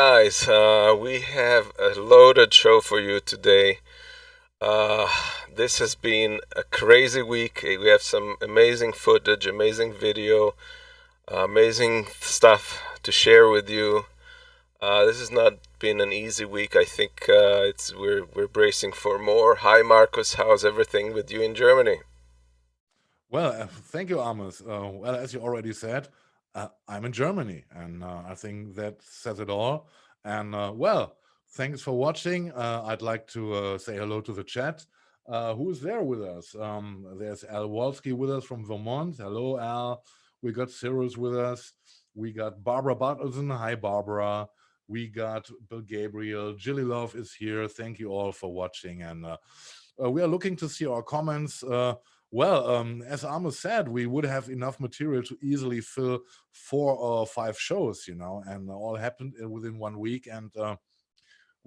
guys, we have a loaded show for you today. Uh, this has been a crazy week. We have some amazing footage, amazing video, amazing stuff to share with you. This has not been an easy week. I think we're bracing for more. Hi, Marcus. How's everything with you in Germany? Well, thank you, Amos. Well, as you already said, I'm in Germany, and I think that says it all. And thanks for watching. I'd like to say hello to the chat. Who's there with us? There's Al Walski with us from Vermont. Hello, Al. We got Cyrus with us. We got Barbara Bartelson. Hi, Barbara. We got Bill Gabriel. Jilly Love is here. Thank you all for watching. And we are looking to see our comments. As Amos said, we would have enough material to easily fill 4 or 5 shows, and all happened within 1 week. And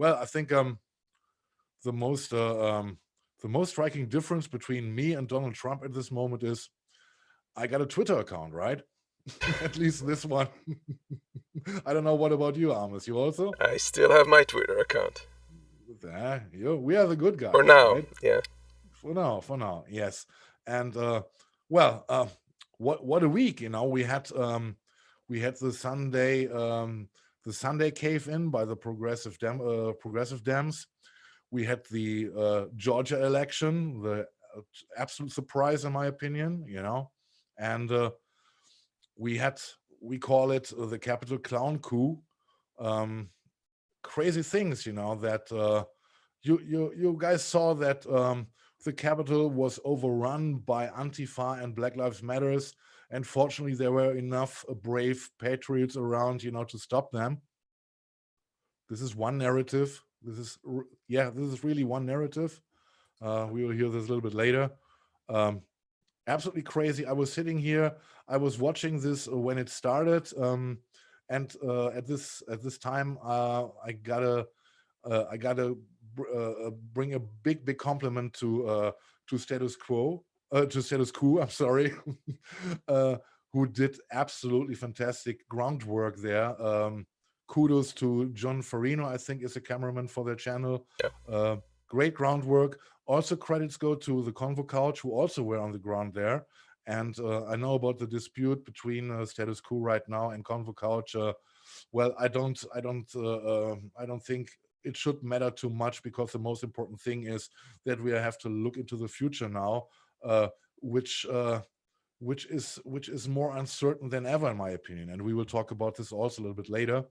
I think the most the most striking difference between me and Donald Trump at this moment is I got a Twitter account, right? At least this one. I don't know. What about you, Amos? You also? I still have my Twitter account. We are the good For guys, now, right? yeah. For now, yes. And well, what a week! We had the Sunday cave in by the progressive Dems. We had the Georgia election, the absolute surprise, in my opinion. And we had we call it the Capitol Clown Coup. Um, Crazy things, that you guys saw that the Capitol was overrun by Antifa and Black Lives Matters, and fortunately there were enough brave patriots around, to stop them. This is one narrative. This is really one narrative. We will hear this a little bit later. Um, Absolutely crazy. I was sitting here, I was watching this when it started, and at this time, I gotta bring a big compliment to status quo. I'm sorry, uh, who did absolutely fantastic groundwork there. Kudos to John Farino, I think, is a cameraman for their channel. Yeah. Uh, Great groundwork. Also, credits go to the Convo Couch, who also were on the ground there. And I know about the dispute between Status Quo right now and Convo Couch. I don't think it should matter too much, because the most important thing is that we have to look into the future now, uh, which uh, which is more uncertain than ever, in my opinion. And we will talk about this also a little bit later.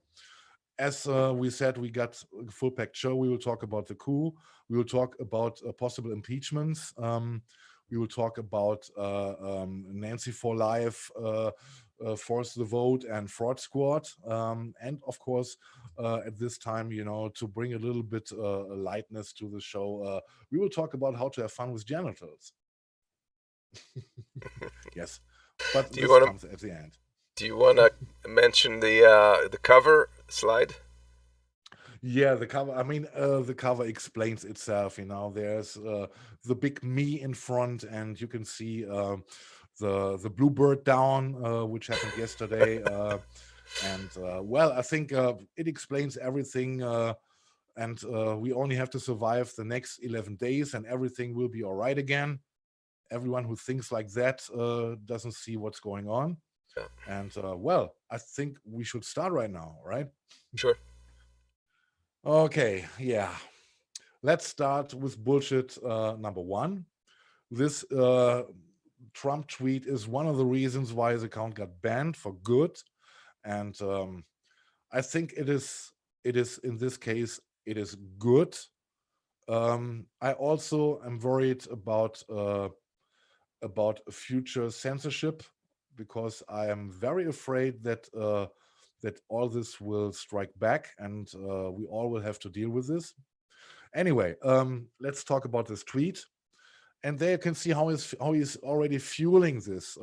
As we said, we got a full packed show. We will talk about the coup. We will talk about possible impeachments. We will talk about Nancy for Life, Force the Vote, and Fraud Squad. And of course, at this time, to bring a little bit lightness to the show, we will talk about how to have fun with genitals. Yes, but Do you this want to comes at the end. do you want to mention the cover slide? Yeah, the cover. I mean, the cover explains itself. There's the big me in front, and you can see the bluebird down, which happened yesterday. I think it explains everything. And we only have to survive the next 11 days, and everything will be all right again. Everyone who thinks like that doesn't see what's going on. Yeah, And I think we should start right now, right? sure. Okay, yeah. Let's start with bullshit number one. This Trump tweet is one of the reasons why his account got banned for good, and I think it is. It is in this case. It is good. I also am worried about future censorship, because I am very afraid that all this will strike back, and we all will have to deal with this. Anyway, let's talk about this tweet. And there you can see how he's already fueling this.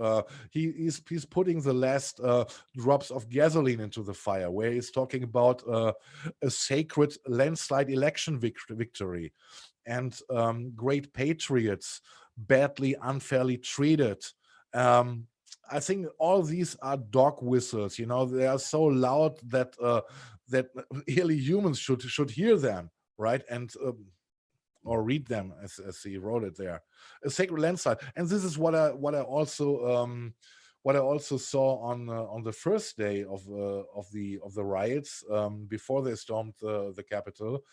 He's putting the last drops of gasoline into the fire, where he's talking about a sacred landslide election victory, and great patriots badly unfairly treated. Um, I think all these are dog whistles. They are so loud that that really humans should hear them, right? And or read them, as he wrote it there. A sacred landslide. And this is what I also saw on the first day of the riots, before they stormed the Capitol.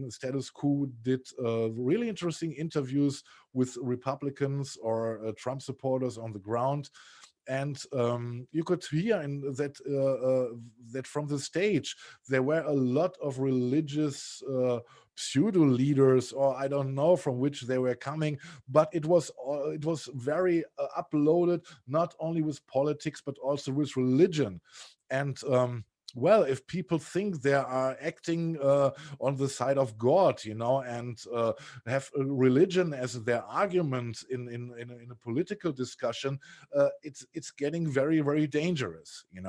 Status Quo did really interesting interviews with Republicans or Trump supporters on the ground, and you could hear that from the stage there were a lot of religious pseudo leaders, or I don't know from which they were coming, but it was very uploaded, not only with politics but also with religion. And well, if people think they are acting on the side of God, and have a religion as their argument in a political discussion, it's getting very, very dangerous, and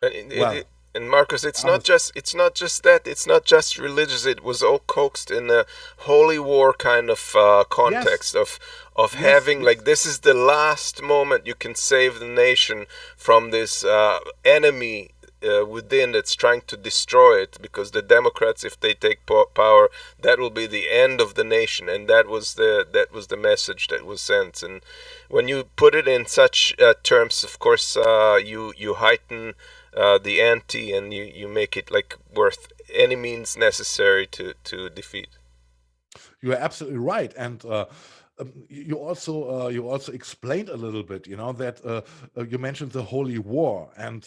And well, and Marcus, it's not others, just that. It's not just religious. It was all coaxed in a holy war kind of yes, context of yes, having, like, yes, this is the last moment you can save the nation from this enemy within that's trying to destroy it, because the Democrats, if they take power, that will be the end of the nation. And that was the message that was sent. And when you put it in such terms, of course, you heighten the ante, and you make it like worth any means necessary to defeat. you are absolutely right. And you also explained a little bit, that you mentioned the holy war, and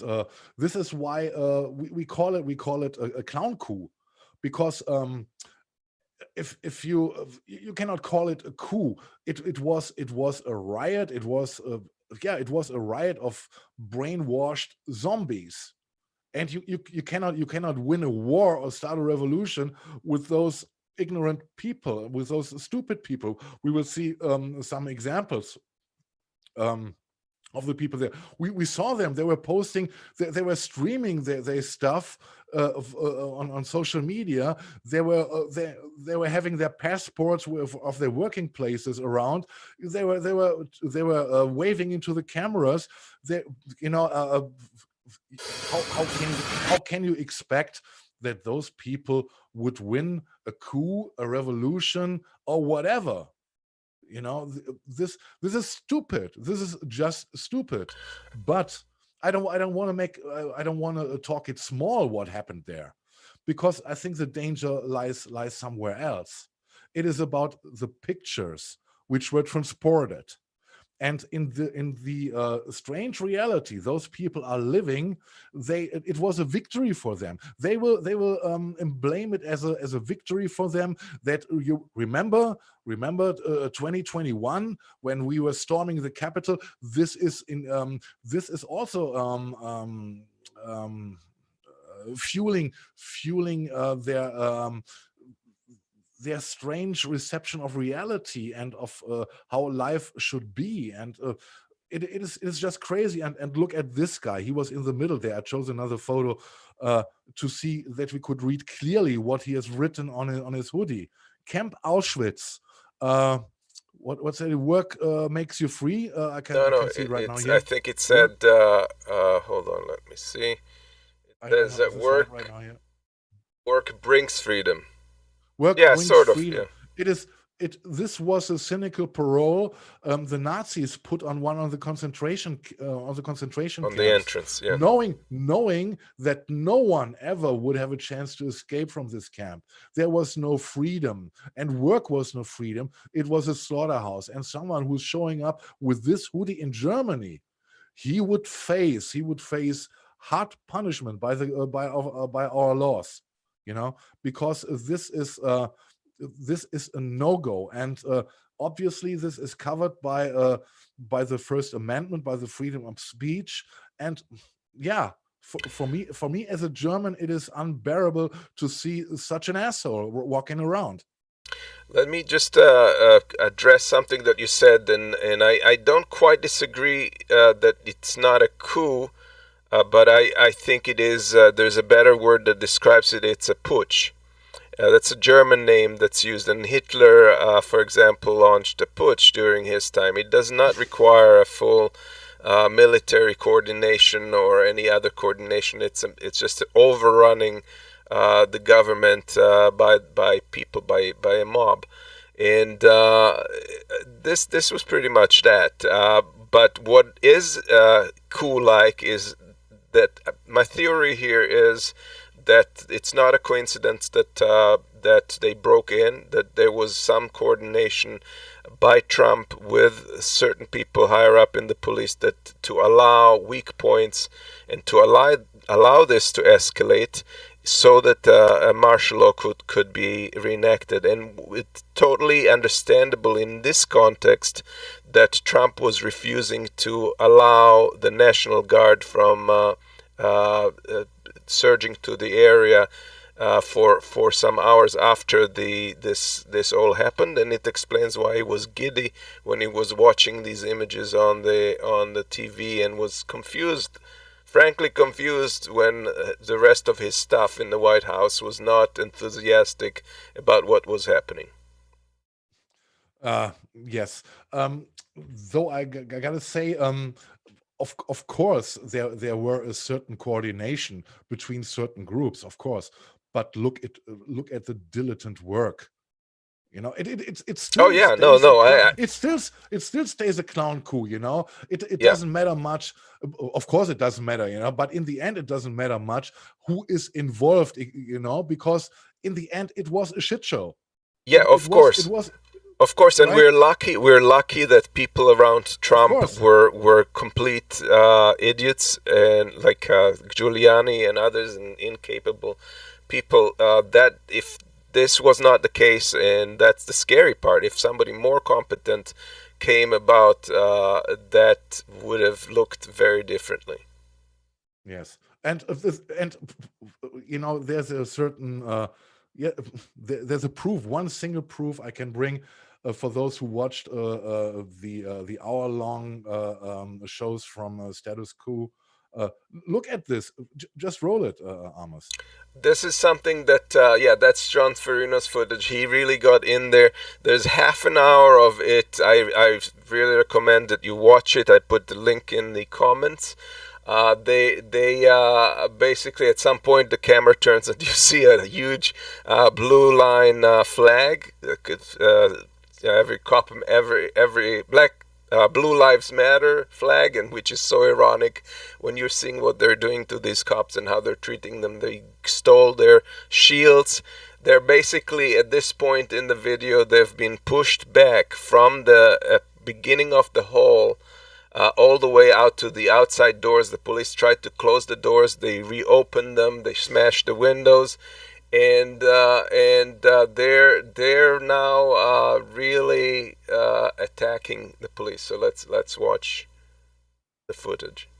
this is why we call it a clown coup, because if you cannot call it a coup. It was a riot. It was a riot of brainwashed zombies, and you cannot win a war or start a revolution with those ignorant people, with those stupid people. We will see some examples um, of the people there. We saw them. They were posting. They were streaming their stuff on social media. They were having their passports of their working places around. They were waving into the cameras. They, you know, how can you expect that those people would win a coup, a revolution, or whatever? This is stupid. This is just stupid. But I don't want to talk it small what happened there, because I think the danger lies somewhere else. It is about the pictures which were transported, and in the strange reality those people are living. It was a victory for them. They will blame it as a victory for them. That you remember 2021 when we were storming the Capitol. This is also fueling their strange reception of reality and of how life should be. And it is just crazy. And look at this guy. He was in the middle there. I chose another photo to see that we could read clearly what he has written on his hoodie. Camp Auschwitz. What's that? Work makes you free. I can No, I no, can see it right now I here. think it Work. said. Hold on, let me see. It I says have that the site right now here. work brings freedom. Work Yeah, brings sort of. Yeah, freedom. This was a cynical parole the Nazis put on one of the concentration on the camps, entrance. Yeah. knowing that no one ever would have a chance to escape from this camp. There was no freedom, and work was no freedom. It was a slaughterhouse. And someone who's showing up with this hoodie in Germany, he would face hard punishment by our laws, because this is a no-go. And obviously this is covered by the First Amendment, by the freedom of speech. And yeah, for me as a German, it is unbearable to see such an asshole walking around. Let me just address something that you said, and I don't quite disagree that it's not a coup, but I think it is. There's a better word that describes it. It's a putsch. That's a German name that's used, and Hitler, for example, launched a putsch during his time. It does not require a full military coordination or any other coordination. It's just overrunning the government by people, by a mob. And this was pretty much that. But what is cool like is that my theory here is that it's not a coincidence that that they broke in, that there was some coordination by Trump with certain people higher up in the police that to allow weak points and to allow this to escalate so that a martial law could be reenacted. And it's totally understandable in this context that Trump was refusing to allow the National Guard from surging to the area for some hours after this all happened, and it explains why he was giddy when he was watching these images on the TV and was confused, frankly confused, when the rest of his staff in the White House was not enthusiastic about what was happening. Yes. Though I gotta say, of course, there were a certain coordination between certain groups, of course. But look at the diligent work. You know, it still Oh yeah, stays no, it still stays a clown coup. You know, it yeah. doesn't matter much. Of course, it doesn't matter. You know, but in the end, it doesn't matter much who is involved. You know, because in the end, it was a shit show. Yeah, of course. It was. Of course, and right? we're lucky that people around Trump were complete idiots, and like Giuliani and others, and incapable people. That if this was not the case, and that's the scary part, if somebody more competent came about, that would have looked very differently. Yes, and you know, there's a certain there's a proof, one single proof I can bring for those who watched the hour-long shows from Status Quo. Look at this. Just roll it, Amos. This is something that, yeah, that's John Farino's footage. He really got in there. There's half an hour of it. I really recommend that you watch it. I put the link in the comments. They basically, at some point the camera turns and you see a huge blue line flag. Every cop, every black Blue Lives Matter flag, and which is so ironic when you're seeing what they're doing to these cops and how they're treating them. They stole their shields. They're basically, at this point in the video, they've been pushed back from the beginning of the hall all the way out to the outside doors. The police tried to close the doors. They reopened them. They smashed the windows. And they're now really attacking the police. So let's watch the footage.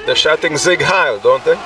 They're shouting Sieg Heil, don't they?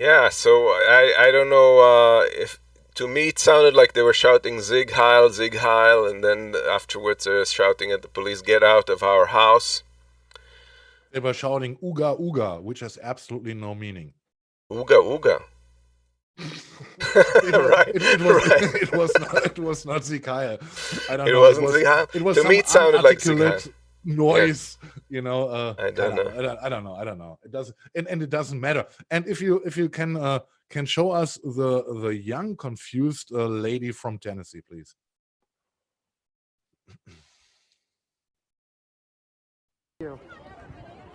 Yeah, so I don't know if to me it sounded like they were shouting Zig Heil, and then afterwards they were shouting at the police, "Get out of our house!" They were shouting "Uga Uga," which has absolutely no meaning. Ooga ooga. It was Right, it was right. it was not Zikaya. I don't It know. wasn't Zig Heil. It was To me, some it sounded like Zig Heil. unarticulate Yeah, noise, you know. I I don't don't know. know. I don't know. I don't know. It doesn't, and it doesn't matter. And if you can show us the young confused lady from Tennessee, please. You.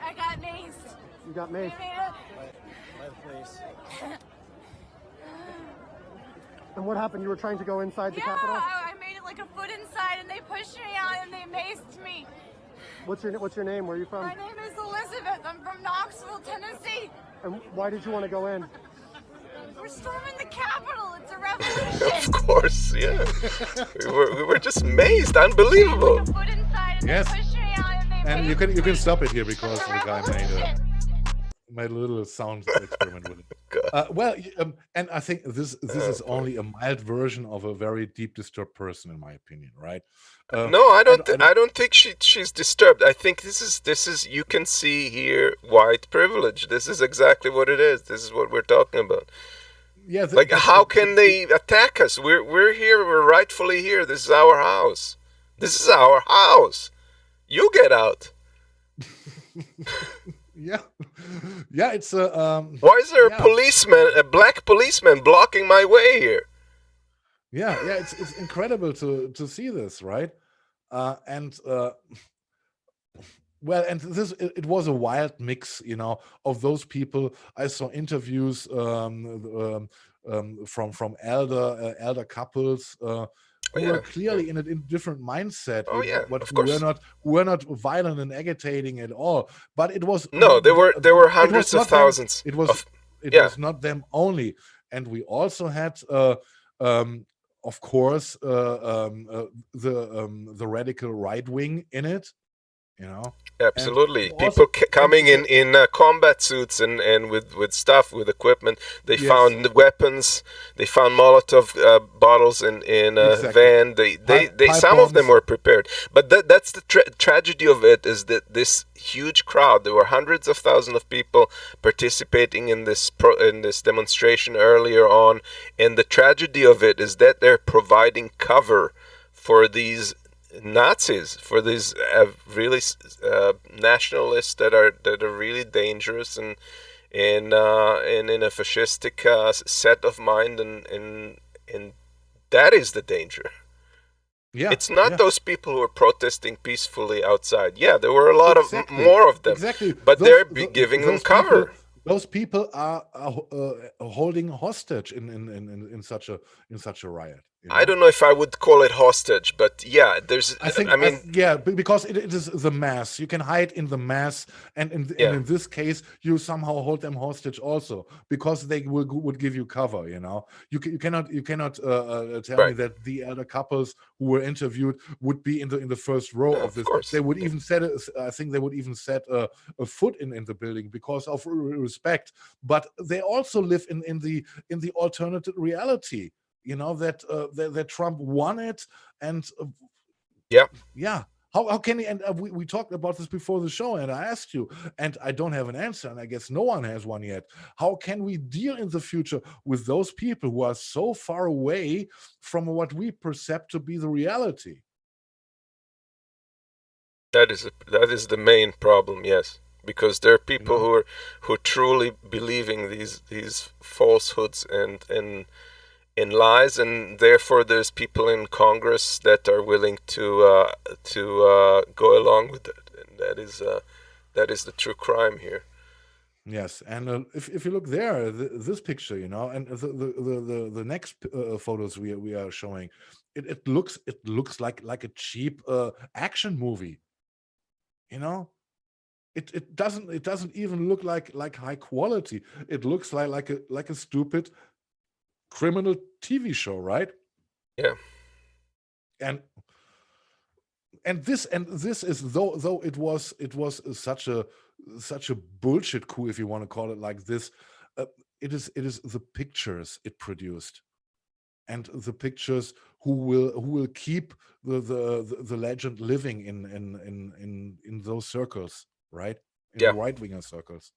I got maced. You got maced. By the police. And what happened? You were trying to go inside the Capitol? I made it like a foot inside and they pushed me out and they maced me. What's your name? Where are you from? My name is Elizabeth. I'm from Knoxville, Tennessee. And why did you want to go in? We're storming the Capitol. It's a revolution. Of course, yeah. We were just amazed, unbelievable. Like a foot inside and Yes. they pushed me out and they And maced you me. can stop it here because It's a the guy revolution. made a little sound experiment with it. God. Well, and I think this is only a mild version of a very deep disturbed person, in my opinion, right? No, I don't think she's disturbed. I think this is you can see here white privilege. This is exactly what it is. This is what we're talking about. Yeah, Like, how can they attack us? We're here. We're rightfully here. This is our house. This is our house. You get out. Yeah, yeah. It's a Why is there yeah. a policeman, a black policeman, blocking my way here? yeah. It's incredible to see this, right? And well, and it was a wild mix, you know, of those people. I saw interviews from elder couples who yeah, were clearly in a different mindset, Oh yeah, but of who were course. not violent and agitating at all. But it was No, there were it was hundreds of not them. thousands It was of it yeah. was not them only, and we also had of course the radical right wing in it, you know. And Absolutely, also, people coming in combat suits and with stuff, with equipment. They yes, found weapons. They found Molotov bottles in a exactly. van. They Pipe some of them bombs. were prepared, but that's the tragedy of it, is that this huge crowd. There were hundreds of thousands of people participating in this demonstration earlier on, and the tragedy of it is that they're providing cover for these Nazis, for these really nationalists that are really dangerous and in a fascistic set of mind, and that is the danger. Yeah, It's not yeah. those people who are protesting peacefully outside. Yeah, there were a lot Exactly. of more of them, Exactly. but they're giving them Those cover. those people are holding hostage in such a riot. You I know? don't know if I would call it hostage, but yeah, there's. I think, I mean, yeah, because it is the mass. You can hide in the mass, and yeah, in this case, you somehow hold them hostage also because they would give you cover. You know, you cannot tell me right. that the elder couples who were interviewed would be in the first row No, of of this. course. They would even set I think they would even set a foot in the building because of respect. But they also live in the alternative reality. You know that Trump won it, and Yeah. yeah. How can he? And we talked about this before the show, and I asked you, and I don't have an answer, and I guess no one has one yet. How can we deal in the future with those people who are so far away from what we perceive to be the reality? That is the main problem, yes, because there are You people know? who are truly believing these falsehoods and lies, and therefore there's people in Congress that are willing to go along with it, and that is the true crime here. Yes, and if you look there, this picture, you know, and the next photos we are showing, it looks like a cheap action movie, you know. It doesn't even look like high quality. It looks like a stupid criminal TV show, right? Yeah. And this is though it was such a bullshit coup, if you want to call it like this. it is the pictures it produced, and the pictures who will keep the legend living in those circles, right? In the Yeah. right-winger circles.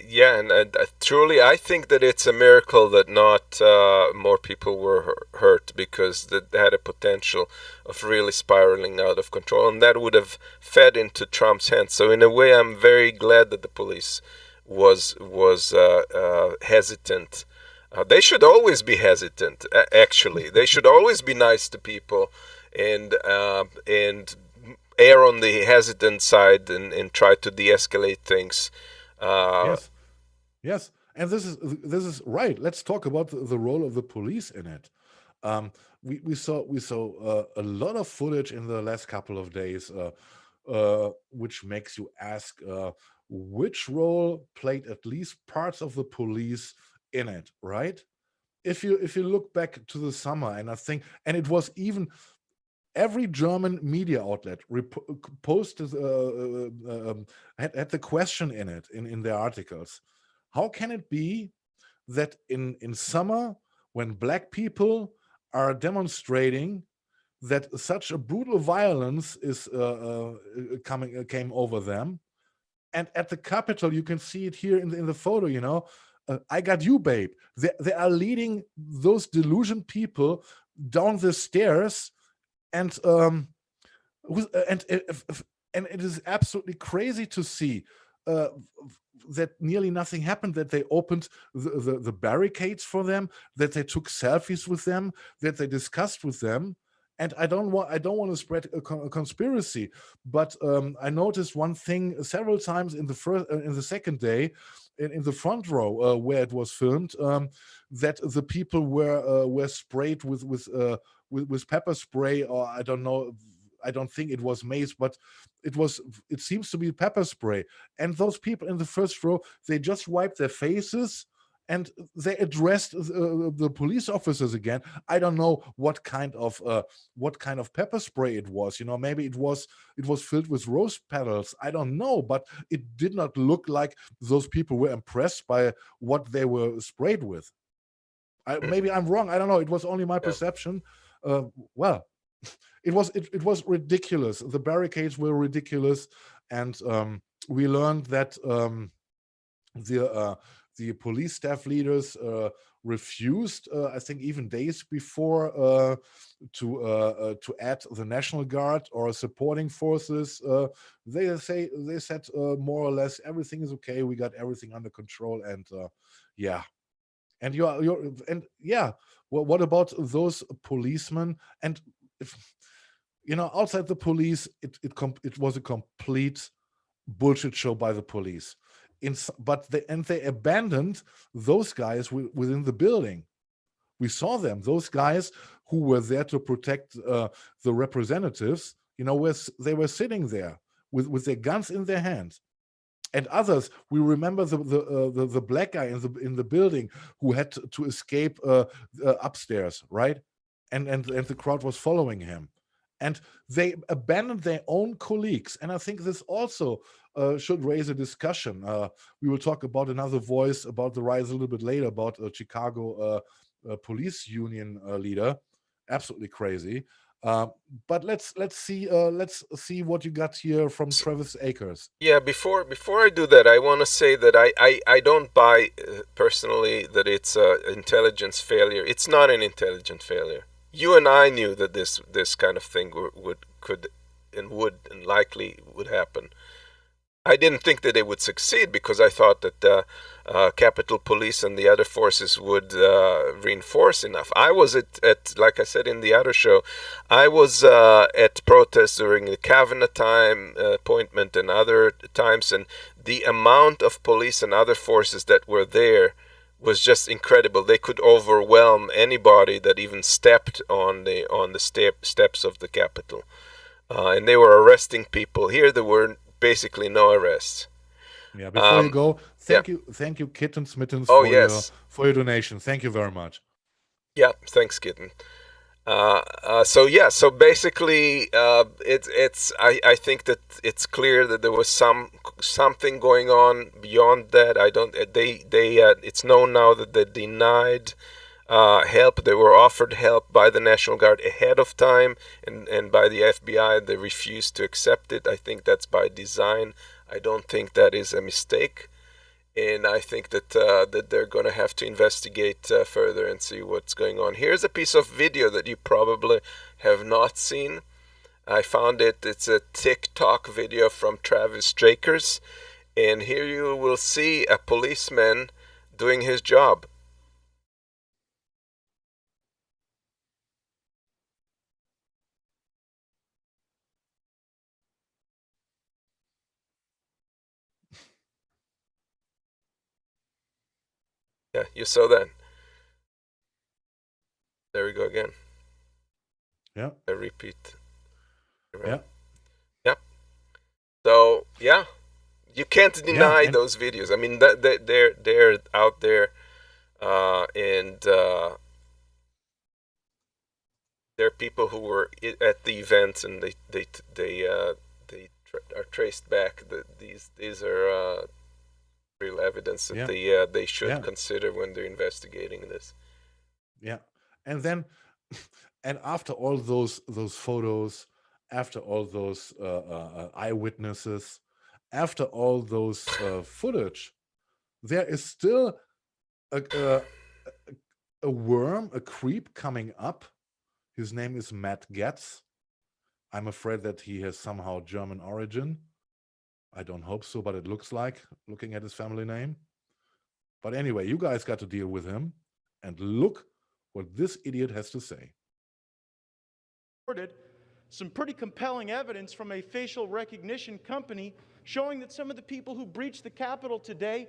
Yeah, and truly, I think that it's a miracle that not more people were hurt, because that had a potential of really spiraling out of control, and that would have fed into Trump's hands. So in a way, I'm very glad that the police was hesitant. They should always be hesitant. Actually, they should always be nice to people, and err on the hesitant side, and try to de-escalate things. Yes, yes, and this is right. Let's talk about the role of the police in it. We saw a lot of footage in the last couple of days, which makes you ask which role played at least parts of the police in it, right? If you look back to the summer, and I think, and it was even every German media outlet posted had the question in it in their articles. How can it be that in summer, when black people are demonstrating, that such a brutal violence is came over them? And at the Capitol, you can see it here in the photo, I got you, babe. They are leading those delusioned people down the stairs, and and it is absolutely crazy to see uh, that nearly nothing happened, that they opened the barricades for them, that they took selfies with them, that they discussed with them. And I don't want to spread a conspiracy, but I noticed one thing several times in the second day, in the front row where it was filmed, that the people were sprayed with pepper spray, or I don't know. I don't think it was mace, but it seems to be pepper spray. And those people in the first row, they just wiped their faces, and they addressed the police officers again. I don't know what kind of pepper spray it was. Maybe it was filled with rose petals. I don't know, but it did not look like those people were impressed by what they were sprayed with. Maybe I'm wrong. I don't know. It was only my Yeah. perception. Well, it was ridiculous. The barricades were ridiculous, and we learned that the police staff leaders refused, I think even days before, to add the National Guard or supporting forces. They said more or less everything is okay. We got everything under control, and yeah. And yeah. Well, what about those policemen? And if, outside the police, it was a complete bullshit show by the police. But they abandoned those guys within the building. We saw them, those guys who were there to protect the representatives. They were sitting there with their guns in their hands. And others, we remember the black guy in the building who had to escape upstairs, right? And the crowd was following him, and they abandoned their own colleagues. And I think this also should raise a discussion. We will talk about another voice about the rise a little bit later, about Chicago police union leader. Absolutely crazy. But let's see what you got here from Travis Akers. Yeah, before I do that, I want to say that I don't buy personally that it's an intelligence failure. It's not an intelligent failure. You and I knew that this kind of thing could and likely would happen. I didn't think that they would succeed, because I thought that the Capitol Police and the other forces would reinforce enough. I was at like I said in the other show, I was at protests during the Kavanaugh time appointment and other times, and the amount of police and other forces that were there was just incredible. They could overwhelm anybody that even stepped on the steps of the Capitol, and they were arresting people. Here there were basically no arrests. Yeah, before you go, thank you, Kittens Mittens, Oh, yes. for your donation. Thank you very much. Yeah, thanks, Kitten. So basically, I think that it's clear that there was something going on beyond that. I don't they It's known now that they denied help. They were offered help by the National Guard ahead of time, and by the FBI. They refused to accept it. I think that's by design. I don't think that is a mistake. And I think that they're going to have to investigate further and see what's going on. Here's a piece of video that you probably have not seen. I found it. It's a TikTok video from Travis Strakers, and here you will see a policeman doing his job. Yeah, you saw that. There we go again. Yeah. I repeat. Yeah. Yeah. So yeah, you can't deny Yeah, those videos. I mean, they're out there, and there are people who were at the events, and they are traced back. These are real evidence that they should consider when they're investigating this. Yeah, and then, and after all those photos, after all those eyewitnesses, after all those footage, there is still a worm, a creep coming up. His name is Matt Getz. I'm afraid that he has somehow German origin. I don't hope so, but it looks like, looking at his family name. But anyway, you guys got to deal with him, and look what this idiot has to say. Some pretty compelling evidence from a facial recognition company showing that some of the people who breached the Capitol today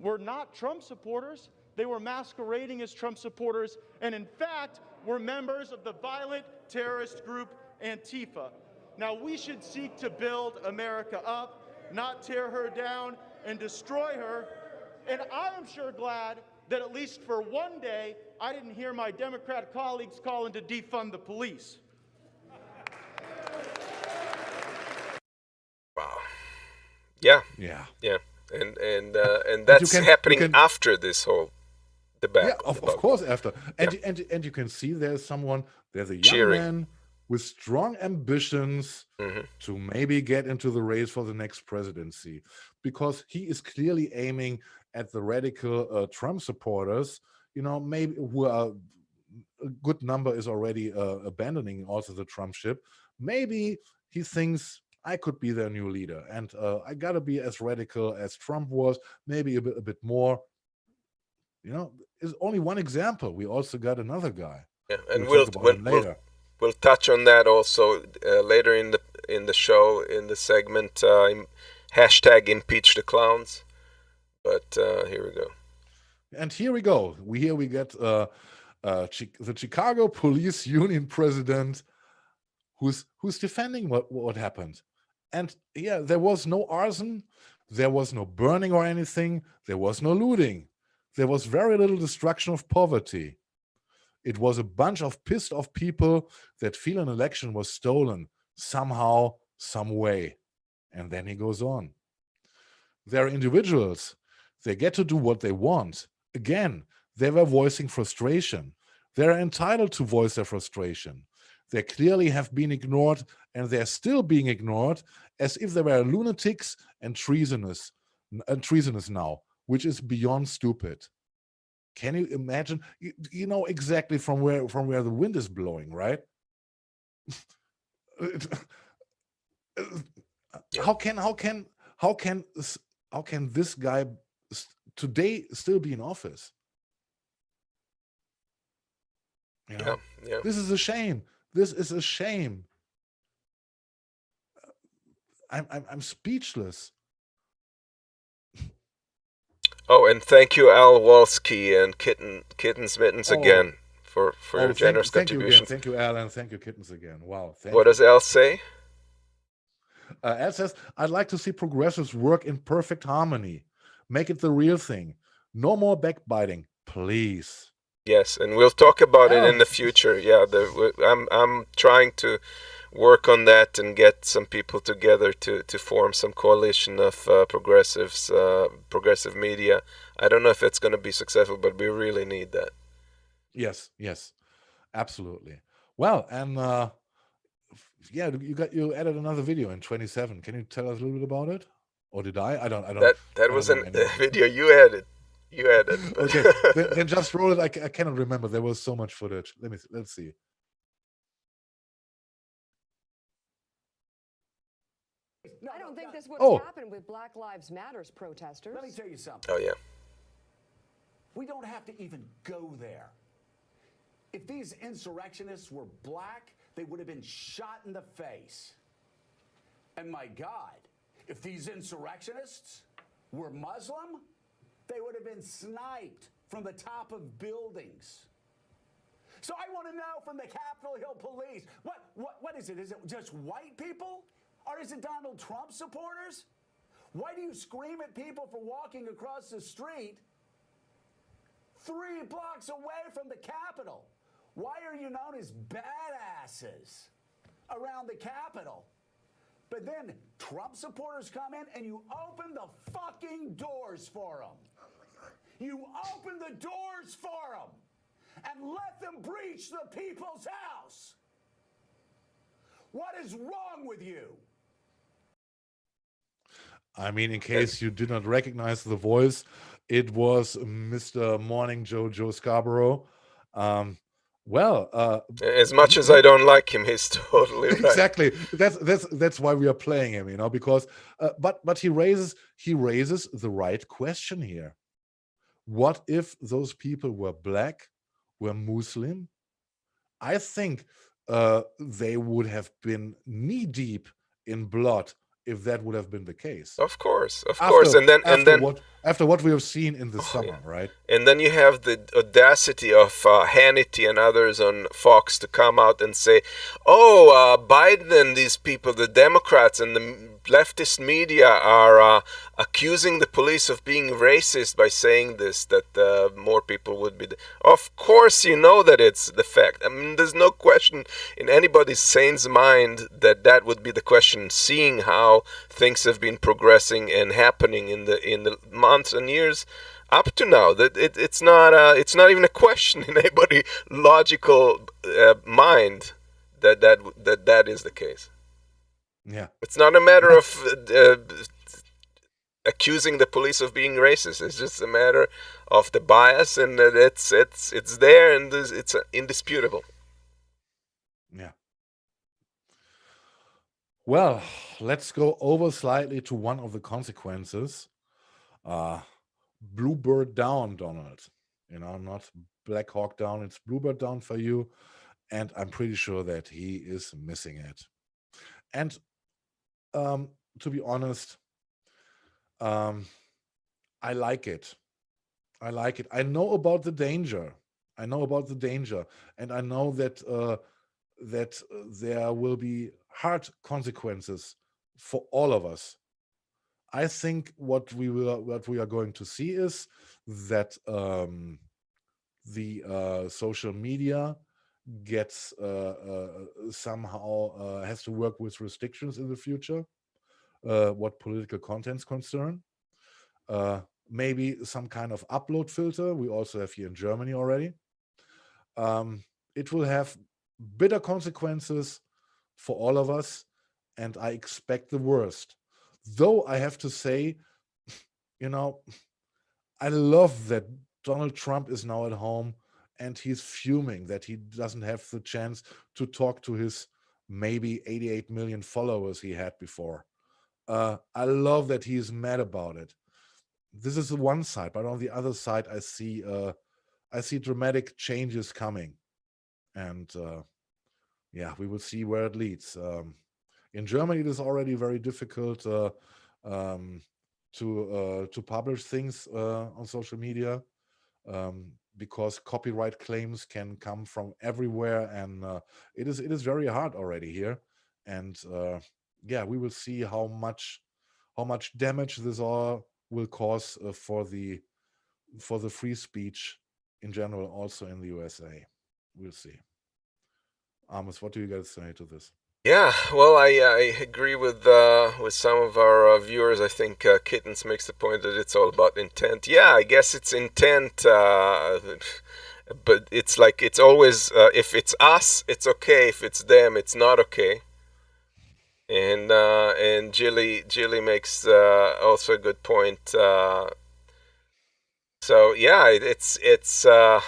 were not Trump supporters. They were masquerading as Trump supporters, and in fact, were members of the violent terrorist group Antifa. Now, we should seek to build America up, not tear her down and destroy her. And I am sure glad that at least for one day, I didn't hear my Democrat colleagues calling to defund the police. Wow. Yeah. Yeah. Yeah. And that's happening after this whole debacle. Yeah, of course after. And you can see there's a young man with strong ambitions to maybe get into the race for the next presidency, because he is clearly aiming at the radical Trump supporters, maybe who are a good number is already abandoning also the Trumpship. Maybe he thinks I could be their new leader, and I gotta be as radical as Trump was, maybe a bit more. Is only one example. We also got another guy. Yeah, and we'll touch on that also later in the show, in the segment hashtag impeach the clowns. But here we go. And here we go. We get the Chicago Police Union president who's defending what happened. And yeah, there was no arson, there was no burning or anything, there was no looting. There was very little destruction of poverty. It was a bunch of pissed off people that feel an election was stolen somehow, some way. And then he goes on. They're individuals. They get to do what they want. Again, they were voicing frustration. They're entitled to voice their frustration. They clearly have been ignored, and they're still being ignored as if they were lunatics and treasonous now, which is beyond stupid. Can you imagine? You know exactly from where the wind is blowing, right? How can this guy today still be in office? Yeah. This is a shame. This is a shame. I'm speechless. Oh, and thank you, Al Walski and Kittens Mittens again for your generous contribution. Thank you, Al, and thank you, Kittens again. Wow. What does Al say? Al says, I'd like to see progressives work in perfect harmony. Make it the real thing. No more backbiting, please. Yes, and we'll talk about it in Oh, the future. Yeah, I'm trying to work on that and get some people together to form some coalition of progressives, progressive media. I don't know if it's going to be successful, but we really need that. yes, yes, absolutely. Well, and yeah, you added another video in 27. Can you tell us a little bit about it? Or did I? That I don't was know a anymore. video you added. You added, but Okay, then just roll it. I cannot remember. There was so much footage. Let's see. I don't think this would Oh. have happened with Black Lives Matters protesters. Let me tell you something. oh yeah. We don't have to even go there. If these insurrectionists were black, they would have been shot in the face. And my God, if these insurrectionists were Muslim, they would have been sniped from the top of buildings. So I want to know from the Capitol Hill police, what is it? Is it just white people? Or is it Donald Trump supporters? Why do you scream at people for walking across the street 3 blocks away from the Capitol? Why are you known as badasses around the Capitol? But then Trump supporters come in and you open the fucking doors for them. You open the doors for them and let them breach the people's house. What is wrong with you? I mean, in case you did not recognize the voice, it was Mr. Morning Joe Scarborough. As much as I don't like him, he's totally right. Exactly. That's why we are playing him, because but he raises the right question here. What if those people were black, were Muslim? I think they would have been knee deep in blood if that would have been the case. Of course, After what we have seen in the summer, right? And then you have the audacity of Hannity and others on Fox to come out and say, Biden and these people, the Democrats and the leftist media are accusing the police of being racist by saying this, that more people would be... Of course you know that it's the fact. I mean, there's no question in anybody's sane mind that would be the question, seeing how things have been progressing and happening in the months and years up to now. That it's not even a question in anybody logical mind that is the case. Yeah, it's not a matter of accusing the police of being racist. It's just a matter of the bias, and it's there, and it's indisputable. Yeah. Well, let's go over slightly to one of the consequences. Bluebird down, Donald. Not Black Hawk down. It's Bluebird down for you, and I'm pretty sure that he is missing it. And to be honest, I like it. I know about the danger. And I know that there will be hard consequences for all of us. I think what we are going to see is that the social media gets somehow has to work with restrictions in the future, what political content's concern. Maybe some kind of upload filter. We also have here in Germany already. It will have bitter consequences for all of us, and I expect the worst. Though I have to say, I love that Donald Trump is now at home and he's fuming that he doesn't have the chance to talk to his maybe 88 million followers he had before. I love that he's mad about it. This is the one side, but on the other side, I see dramatic changes coming, and we will see where it leads. In Germany, it is already very difficult to publish things on social media because copyright claims can come from everywhere, and it is very hard already here. And we will see how much damage this all will cause for the free speech in general, also in the USA. We'll see. Amos, what do you guys say to this? Yeah, well, I agree with some of our viewers. I think Kittens makes the point that it's all about intent. Yeah, I guess it's intent, but it's like it's always if it's us, it's okay. If it's them, it's not okay. And Jilly makes also a good point. So yeah, it's yeah.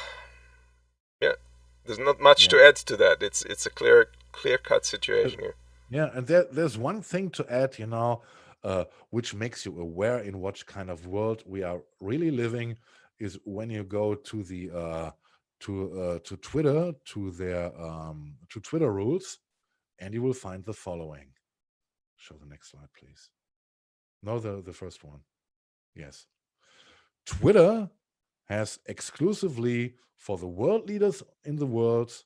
There's not much to add to that. It's a clear cut situation here. Yeah, and there's one thing to add, which makes you aware in what kind of world we are really living, is when you go to the to Twitter, to their to Twitter rules, and you will find the following. Show the next slide, please. No, the first one. Yes. Twitter has exclusively for the world leaders in the world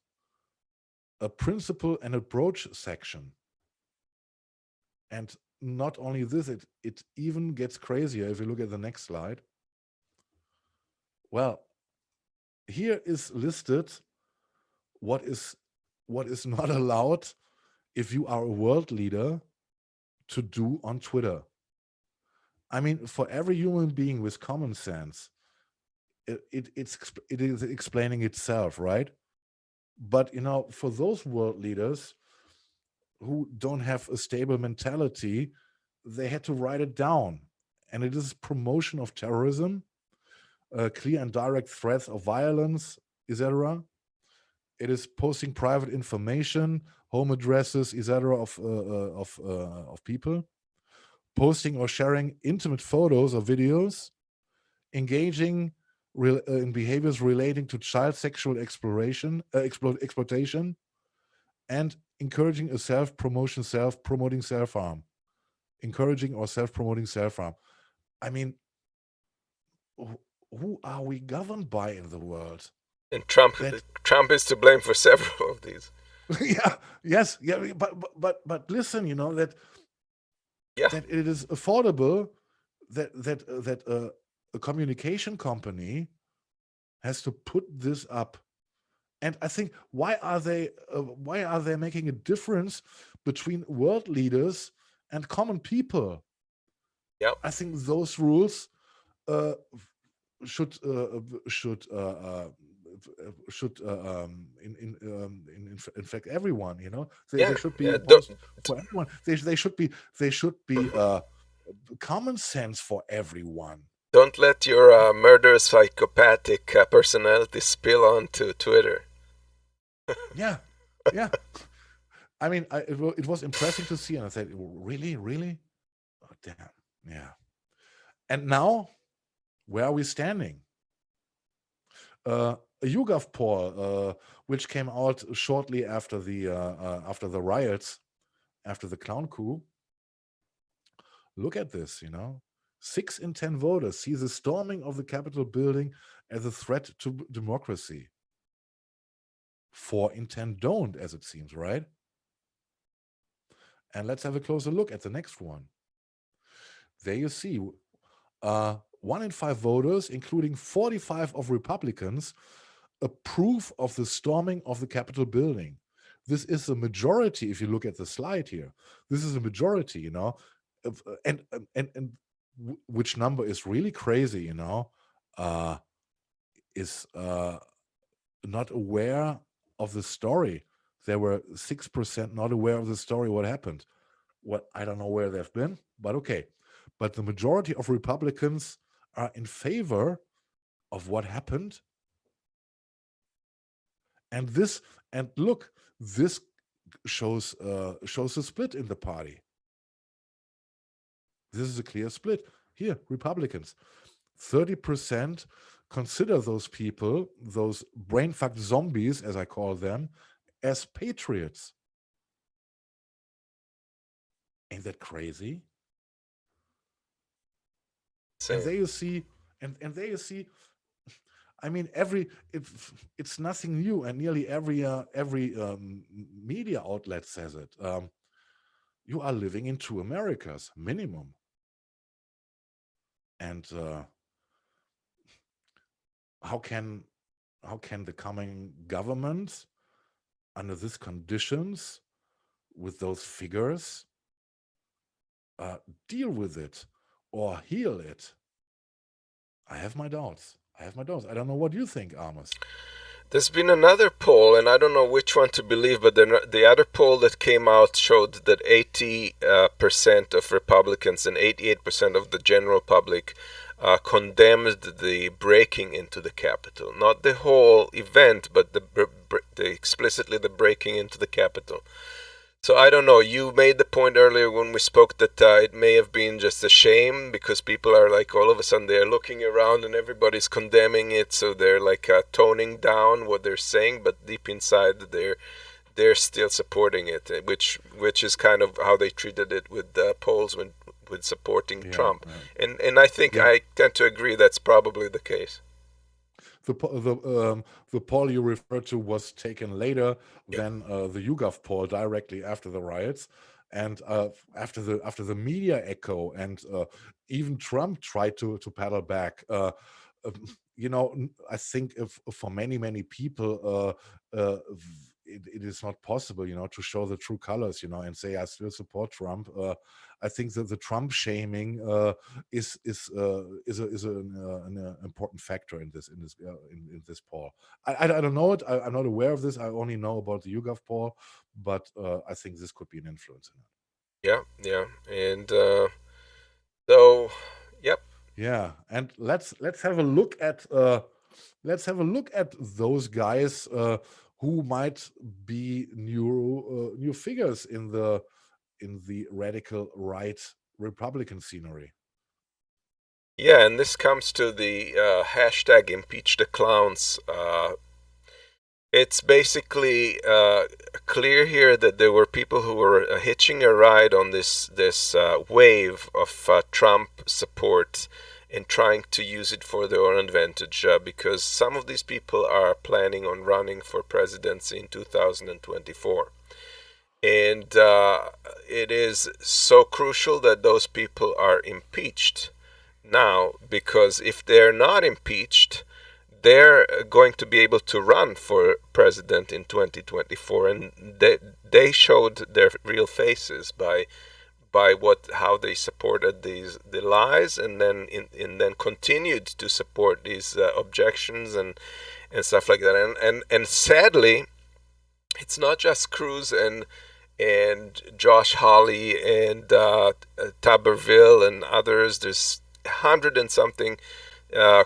a principle and approach section. And not only this, it even gets crazier if you look at the next slide. Well, here is listed what is not allowed if you are a world leader to do on Twitter. I mean, for every human being with common sense, it is explaining itself, right? But for those world leaders who don't have a stable mentality, they had to write it down. And it is promotion of terrorism, clear and direct threats of violence, etc. It is posting private information, home addresses, etc. of people, posting or sharing intimate photos or videos, engaging in behaviors relating to child sexual exploitation, and encouraging a self-promoting self-harm. Encouraging or self-promoting self-harm. I mean, who are we governed by in the world? And Trump is to blame for several of these. Yeah, yes, yeah, but listen, that it is affordable that a communication company has to put this up. And I think why are they making a difference between world leaders and common people? Yep. I think those rules should infect everyone. They should be for everyone. They should be common sense for everyone. Don't let your murderous psychopathic personality spill onto Twitter. Yeah. I mean, it was impressive to see, and I said, really? Oh, damn. Yeah. And now, where are we standing? A YouGov poll, which came out shortly after the riots, after the clown coup. Look at this, 6 in 10 voters see the storming of the Capitol building as a threat to democracy. 4 in 10 don't, as it seems, right? And let's have a closer look at the next one. There you see, 1 in 5 voters, including 45 of Republicans, approve of the storming of the Capitol building. This is a majority. If you look at the slide here, this is a majority, and which number is really crazy, is not aware of the story. There were 6% not aware of the story. What happened? Well, I don't know where they've been, but okay. But the majority of Republicans are in favor of what happened. And look, this shows a split in the party. This is a clear split. Here, Republicans, 30% consider those people, those brain-fucked zombies, as I call them, as patriots. Ain't that crazy? And there you see, I mean, it's nothing new, and nearly every media outlet says it. You are living in 2 Americas, minimum. And how can the coming government, under these conditions, with those figures, deal with it or heal it? I have my doubts. I don't know what you think, Amos. There's been another poll, and I don't know which one to believe, but the other poll that came out showed that 80% of Republicans and 88% of the general public condemned the breaking into the Capitol. Not the whole event, but explicitly the breaking into the Capitol. So I don't know. You made the point earlier when we spoke that it may have been just a shame because people are like all of a sudden they're looking around and everybody's condemning it, so they're like toning down what they're saying, but deep inside they're still supporting it, which is kind of how they treated it with polls with supporting Trump, and I think I tend to agree that's probably the case. The poll you referred to was taken later than the YouGov poll, directly after the riots, and after the media echo, and even Trump tried to paddle back. I think for many people, it is not possible, to show the true colors, and say I still support Trump. I think that the Trump shaming is an important factor in this poll. I don't know it. I'm not aware of this. I only know about the YouGov poll, but I think this could be an influence in it. Yeah, and so, yep. Yeah, and let's have a look at those guys who might be new figures in the radical right Republican scenery. Yeah, and this comes to the hashtag impeach the clowns. It's basically clear here that there were people who were hitching a ride on this wave of Trump support and trying to use it for their own advantage, because some of these people are planning on running for presidency in 2024. And it is so crucial that those people are impeached now, because if they're not impeached, they're going to be able to run for president in 2024, and they showed their real faces by how they supported the lies, and then continued to support these objections and stuff like that. And sadly, it's not just Cruz and Josh Hawley and Taberville and others. There's 100 and something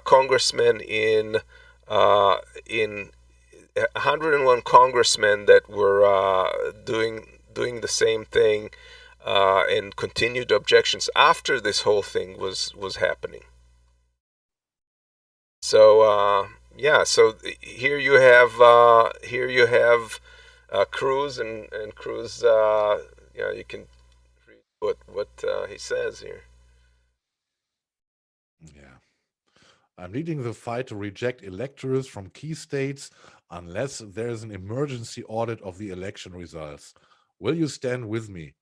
congressmen in 101 congressmen that were doing the same thing and continued objections after this whole thing was happening. So so here you have Cruz and Cruz. You can read what he says here. Yeah. I'm leading the fight to reject electors from key states unless there is an emergency audit of the election results. Will you stand with me?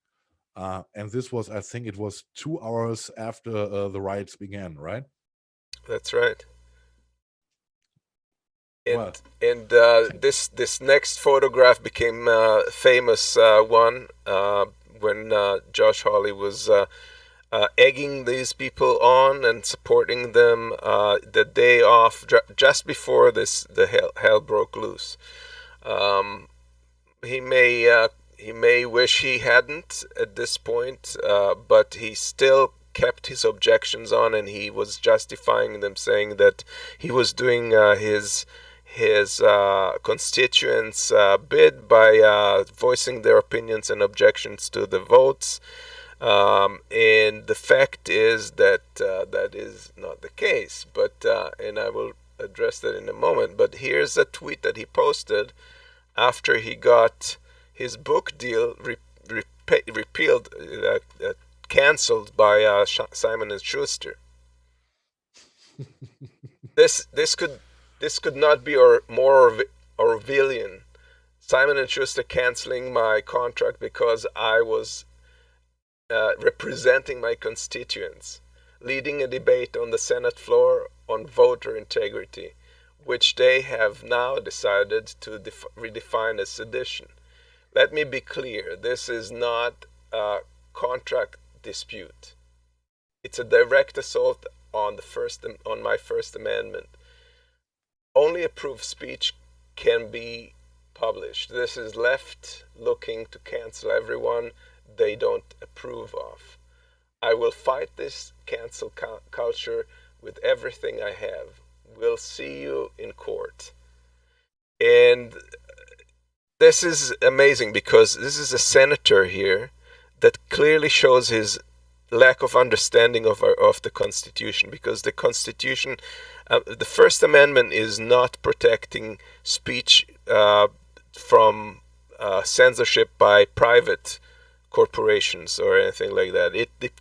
And this was, I think it was 2 hours after the riots began, right? That's right. Well, and this next photograph became famous one when Josh Hawley was egging these people on and supporting them the day off, just before the hell broke loose. He may wish he hadn't at this point, but he still kept his objections on, and he was justifying them, saying that he was doing his constituents' bid by voicing their opinions and objections to the votes. And the fact is that that is not the case, but and I will address that in a moment. But here's a tweet that he posted after he got his book deal repealed, canceled by Simon & Schuster. This could not be more Orwellian. Simon & Schuster canceling my contract because I was representing my constituents, leading a debate on the Senate floor on voter integrity, which they have now decided to redefine as sedition. Let me be clear, this is not a contract dispute. It's a direct assault on my First Amendment. Only approved speech can be published. This is left looking to cancel everyone they don't approve of. I will fight this cancel culture with everything I have. We'll see you in court. And this is amazing because this is a senator here that clearly shows his lack of understanding of the Constitution, because the Constitution, the First Amendment is not protecting speech from censorship by private corporations or anything like that.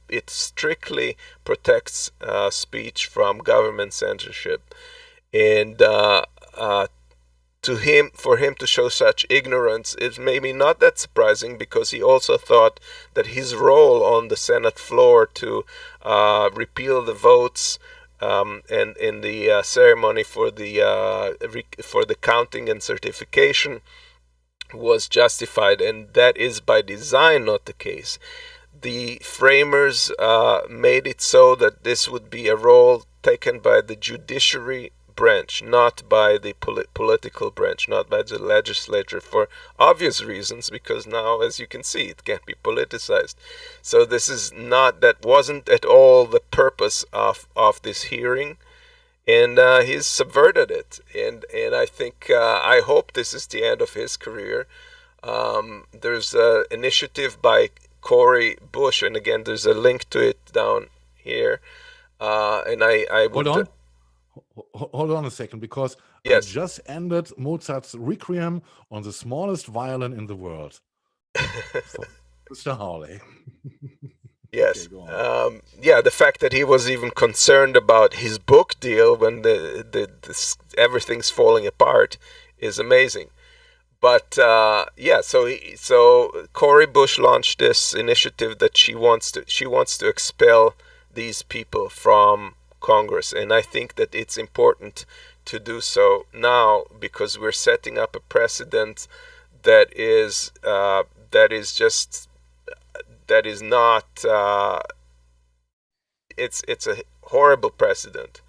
It strictly protects speech from government censorship, and for him to show such ignorance is maybe not that surprising, because he also thought that his role on the Senate floor to repeal the votes and in the ceremony for the counting and certification was justified, and that is by design not the case. The framers made it so that this would be a role taken by the judiciary branch, not by the political branch, not by the legislature, for obvious reasons, because now, as you can see, it can't be politicized. So that wasn't at all the purpose of this hearing, and he's subverted it, and I think I hope this is the end of his career. There's an initiative by Cory Bush, and again there's a link to it down here, and I would Hold on a second, because yes. I just ended Mozart's Requiem on the smallest violin in the world. So, Mr. Hawley. Yes. Okay, the fact that he was even concerned about his book deal when everything's falling apart is amazing. But so Cory Bush launched this initiative that she wants to expel these people from Congress, and I think that it's important to do so now, because we're setting up a precedent that is not it's a horrible precedent.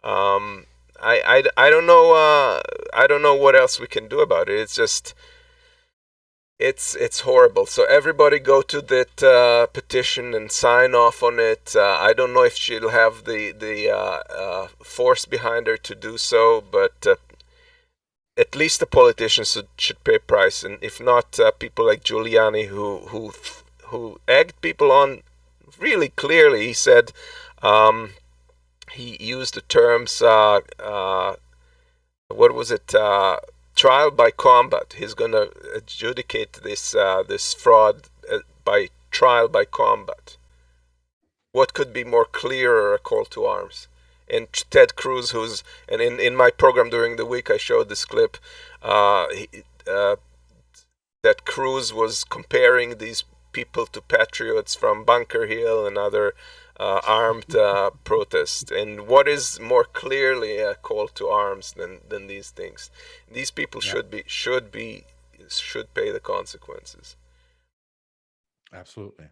I don't know what else we can do about it. It's just it's horrible. So everybody go to that petition and sign off on it. I don't know if she'll have the force behind her to do so, but at least the politicians should pay a price, and if not, people like Giuliani who egged people on really clearly. He said he used the terms what was it? Trial by combat. He's going to adjudicate this fraud by trial by combat. What could be more clear a call to arms? And Ted Cruz, in my program during the week, I showed this clip that Cruz was comparing these people to patriots from Bunker Hill and other armed protests. And what is more clearly a call to arms than these things? These people should pay the consequences. Absolutely.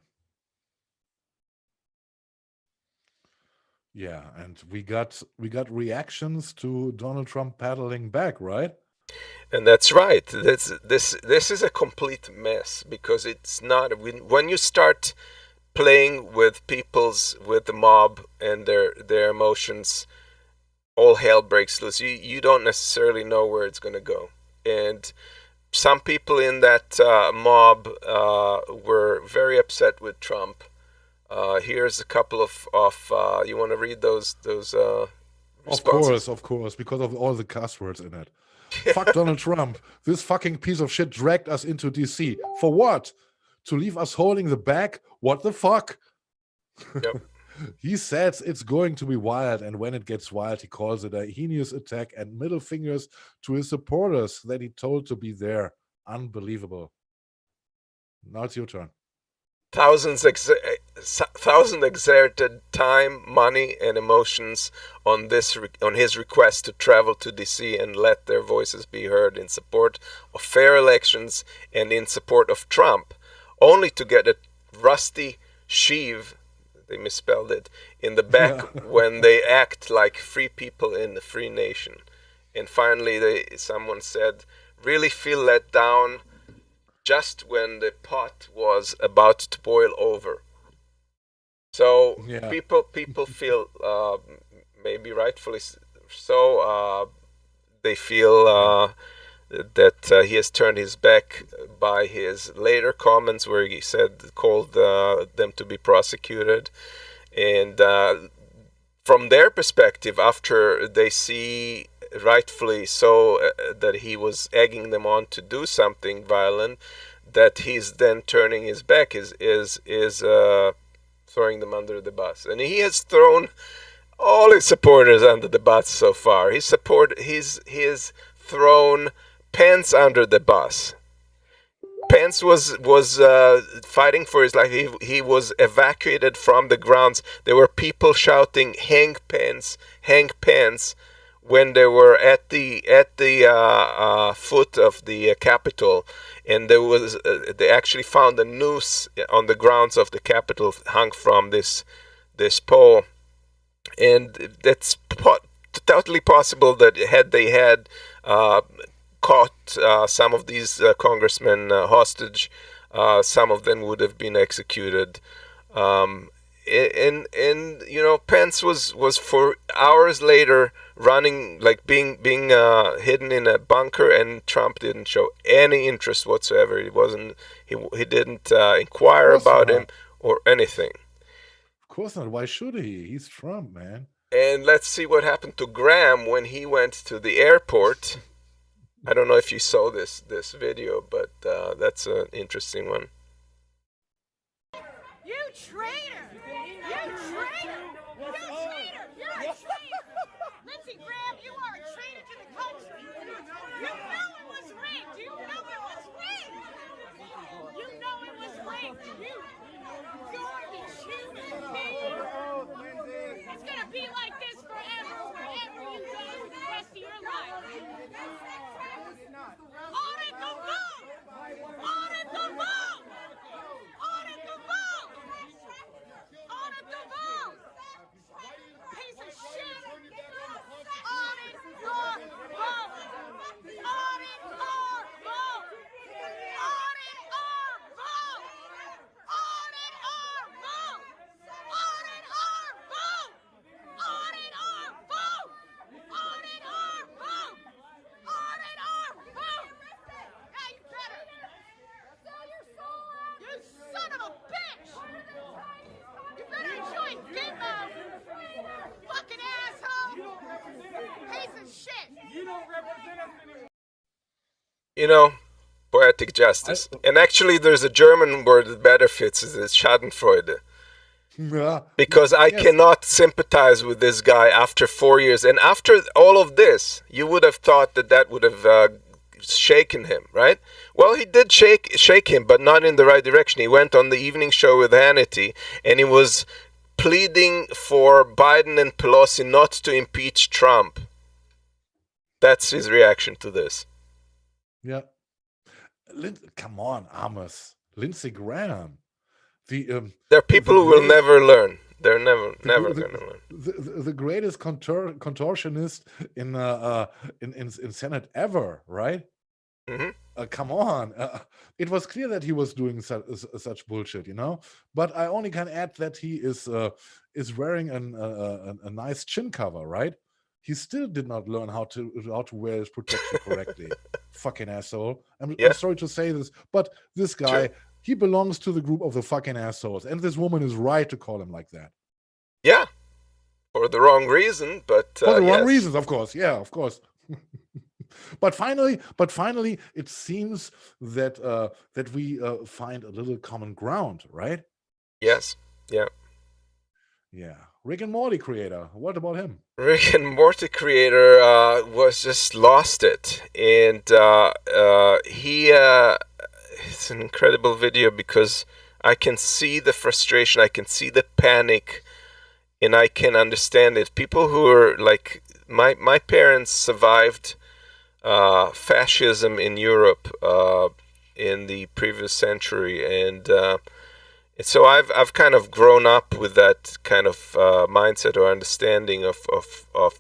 Yeah, and we got reactions to Donald Trump paddling back, right? And that's right. This is a complete mess, because it's not when you start playing with the mob and their emotions, all hell breaks loose. You don't necessarily know where it's going to go. And some people in that mob were very upset with Trump. Here's a couple of you want to read those responses? Of course, because of all the cuss words in it. Fuck Donald Trump. This fucking piece of shit dragged us into DC. For what? To leave us holding the bag? What the fuck? Yep. He says it's going to be wild, and when it gets wild, he calls it a heinous attack and middle fingers to his supporters that he told to be there. Unbelievable. Now it's your turn. thousand exerted time, money, and emotions on his request to travel to DC and let their voices be heard in support of fair elections and in support of Trump, only to get a rusty sheave, they misspelled it, in the back when they act like free people in the free nation. And finally, someone said, really feel let down just when the pot was about to boil over. So people feel, maybe rightfully so, they feel that he has turned his back by his later comments where he called them to be prosecuted. And from their perspective, after they see, rightfully so, that he was egging them on to do something violent, that he's then turning his back, is throwing them under the bus. And he has thrown all his supporters under the bus so far. He's thrown Pence under the bus. Pence was fighting for his life. He was evacuated from the grounds. There were people shouting "Hang Pence, hang Pence," when they were at the foot of the Capitol, and they actually found a noose on the grounds of the Capitol hung from this pole, and that's totally possible that had they caught some of these congressmen hostage, some of them would have been executed. And Pence was for hours later running, like being hidden in a bunker, and Trump didn't show any interest whatsoever. He didn't inquire about him or anything. Of course not. Why should he? He's Trump, man. And let's see what happened to Graham when he went to the airport. I don't know if you saw this video, but that's an interesting one. You traitor! You traitor! You traitor! You're a traitor! Lindsey Graham, you are a traitor to the country! You know it was rigged! You know it was rigged! You know it was rigged! You garbage human being! It's gonna be like this forever, wherever you go for the rest of your life! Audit the vote! Audit the vote! Audit the vote! Audit the vote! Piece of shit! Audit our vote! Audit our vote! Audit our vote! Audit our vote! Audit our vote! Audit our vote! Audit our vote! Audit our vote! Yeah, you better! You son of a bitch! You better join Gitmo! Fucking asshole! Piece of shit! You don't represent us anymore. Poetic justice. And actually, there's a German word that better fits. It's Schadenfreude. Because I cannot sympathize with this guy after 4 years. And after all of this, you would have thought that would have shaken him, right? Well, he did shake him, but not in the right direction. He went on the evening show with Hannity, and he was pleading for Biden and Pelosi not to impeach Trump. That's his reaction to this. Yeah. Come on, Amos. Lindsey Graham. There are people who will never learn. They're never going to learn. The greatest contortionist in Senate ever, right? Mm-hmm. Come on. It was clear that he was doing such bullshit, But I only can add that he is wearing a nice chin cover, right? He still did not learn how to wear his protection correctly. Fucking asshole. I'm sorry to say this, but this guy. Sure. He belongs to the group of the fucking assholes, and this woman is right to call him like that. Yeah, for the wrong reason, but for the wrong reasons, of course. Yeah, of course. But finally, it seems that we find a little common ground, right? Yes. Yeah. Yeah. Rick and Morty creator. What about him? Rick and Morty creator was just lost it, and he. It's an incredible video because I can see the frustration, I can see the panic, and I can understand it. People who are like my parents survived fascism in Europe in the previous century, and so I've kind of grown up with that kind of mindset or understanding of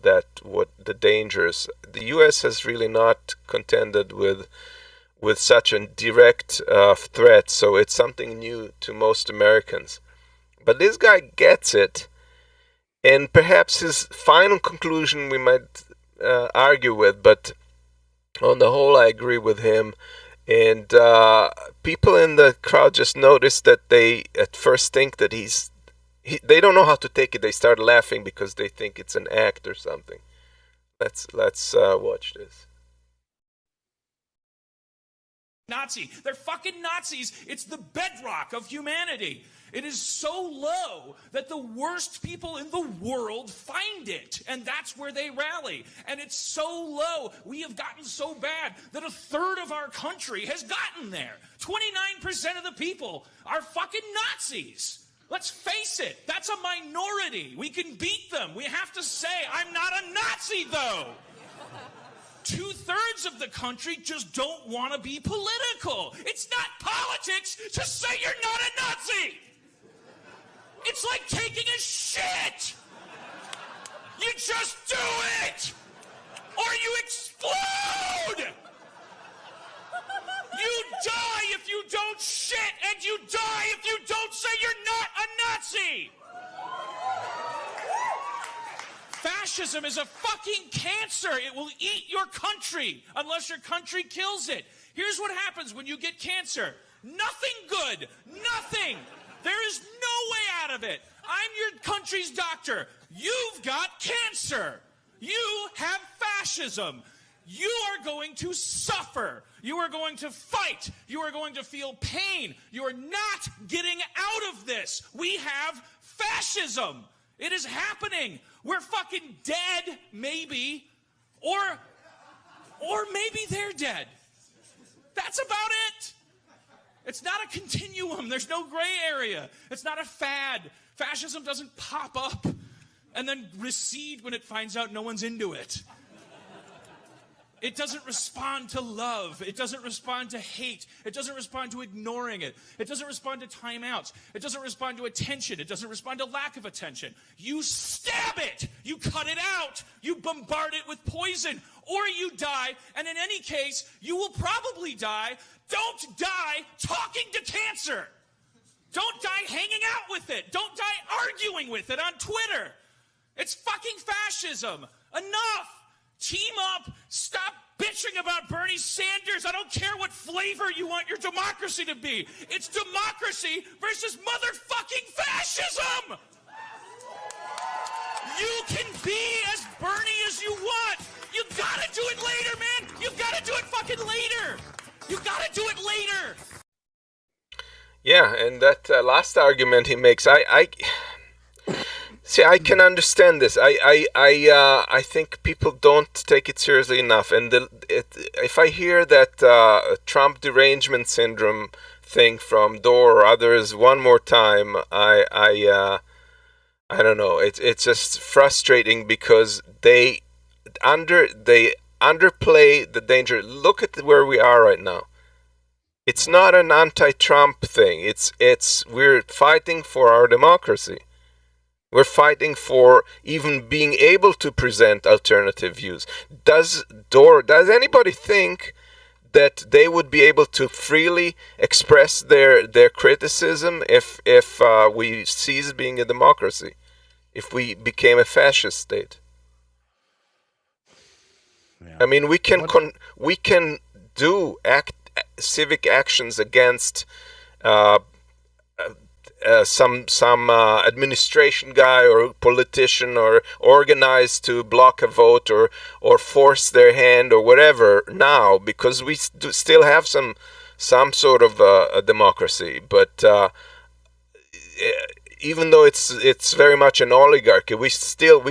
that, what the dangers. The U.S. has really not contended with such a direct threat, so it's something new to most Americans. But this guy gets it, and perhaps his final conclusion we might argue with, but on the whole I agree with him. And people in the crowd just notice that they at first think that they don't know how to take it. They start laughing because they think it's an act or something. Let's watch this. Nazi. They're fucking Nazis. It's the bedrock of humanity. It is so low that the worst people in the world find it, and that's where they rally. And it's so low, we have gotten so bad that a third of our country has gotten there. 29% of the people are fucking Nazis. Let's face it, that's a minority. We can beat them. We have to say, I'm not a Nazi, though. 2/3 of the country just don't want to be political. It's not politics to say you're not a Nazi. It's like taking a shit. You just do it, or you explode. You die if you don't shit, and you die if you don't say you're not a Nazi. Fascism is a fucking cancer. It will eat your country unless your country kills it. Here's what happens when you get cancer. Nothing good. Nothing. There is no way out of it. I'm your country's doctor. You've got cancer. You have fascism. You are going to suffer. You are going to fight. You are going to feel pain. You are not getting out of this. We have fascism. It is happening. We're fucking dead, maybe. Or maybe they're dead. That's about it. It's not a continuum. There's no gray area. It's not a fad. Fascism doesn't pop up and then recede when it finds out no one's into it. It doesn't respond to love. It doesn't respond to hate. It doesn't respond to ignoring it. It doesn't respond to timeouts. It doesn't respond to attention. It doesn't respond to lack of attention. You stab it. You cut it out. You bombard it with poison. Or you die. And in any case, you will probably die. Don't die talking to cancer. Don't die hanging out with it. Don't die arguing with it on Twitter. It's fucking fascism. Enough. Team up. Stop bitching about Bernie Sanders. I don't care what flavor you want your democracy to be. It's democracy versus motherfucking fascism. You can be as Bernie as you want. You gotta do it later, man. You gotta do it fucking later. You gotta do it later. Yeah, and that last argument he makes, see, I can understand this. I think people don't take it seriously enough. And if I hear that Trump derangement syndrome thing from Dore or others one more time, I don't know. It's just frustrating because they underplay the danger. Look at where we are right now. It's not an anti-Trump thing. We're fighting for our democracy. We're fighting for even being able to present alternative views. Does anybody think that they would be able to freely express their criticism if we ceased being a democracy, if we became a fascist state? Yeah. I mean, we can do civic actions against some administration guy or politician, or organize to block a vote or force their hand or whatever now, because we still have some sort of a democracy. But even though it's very much an oligarchy, we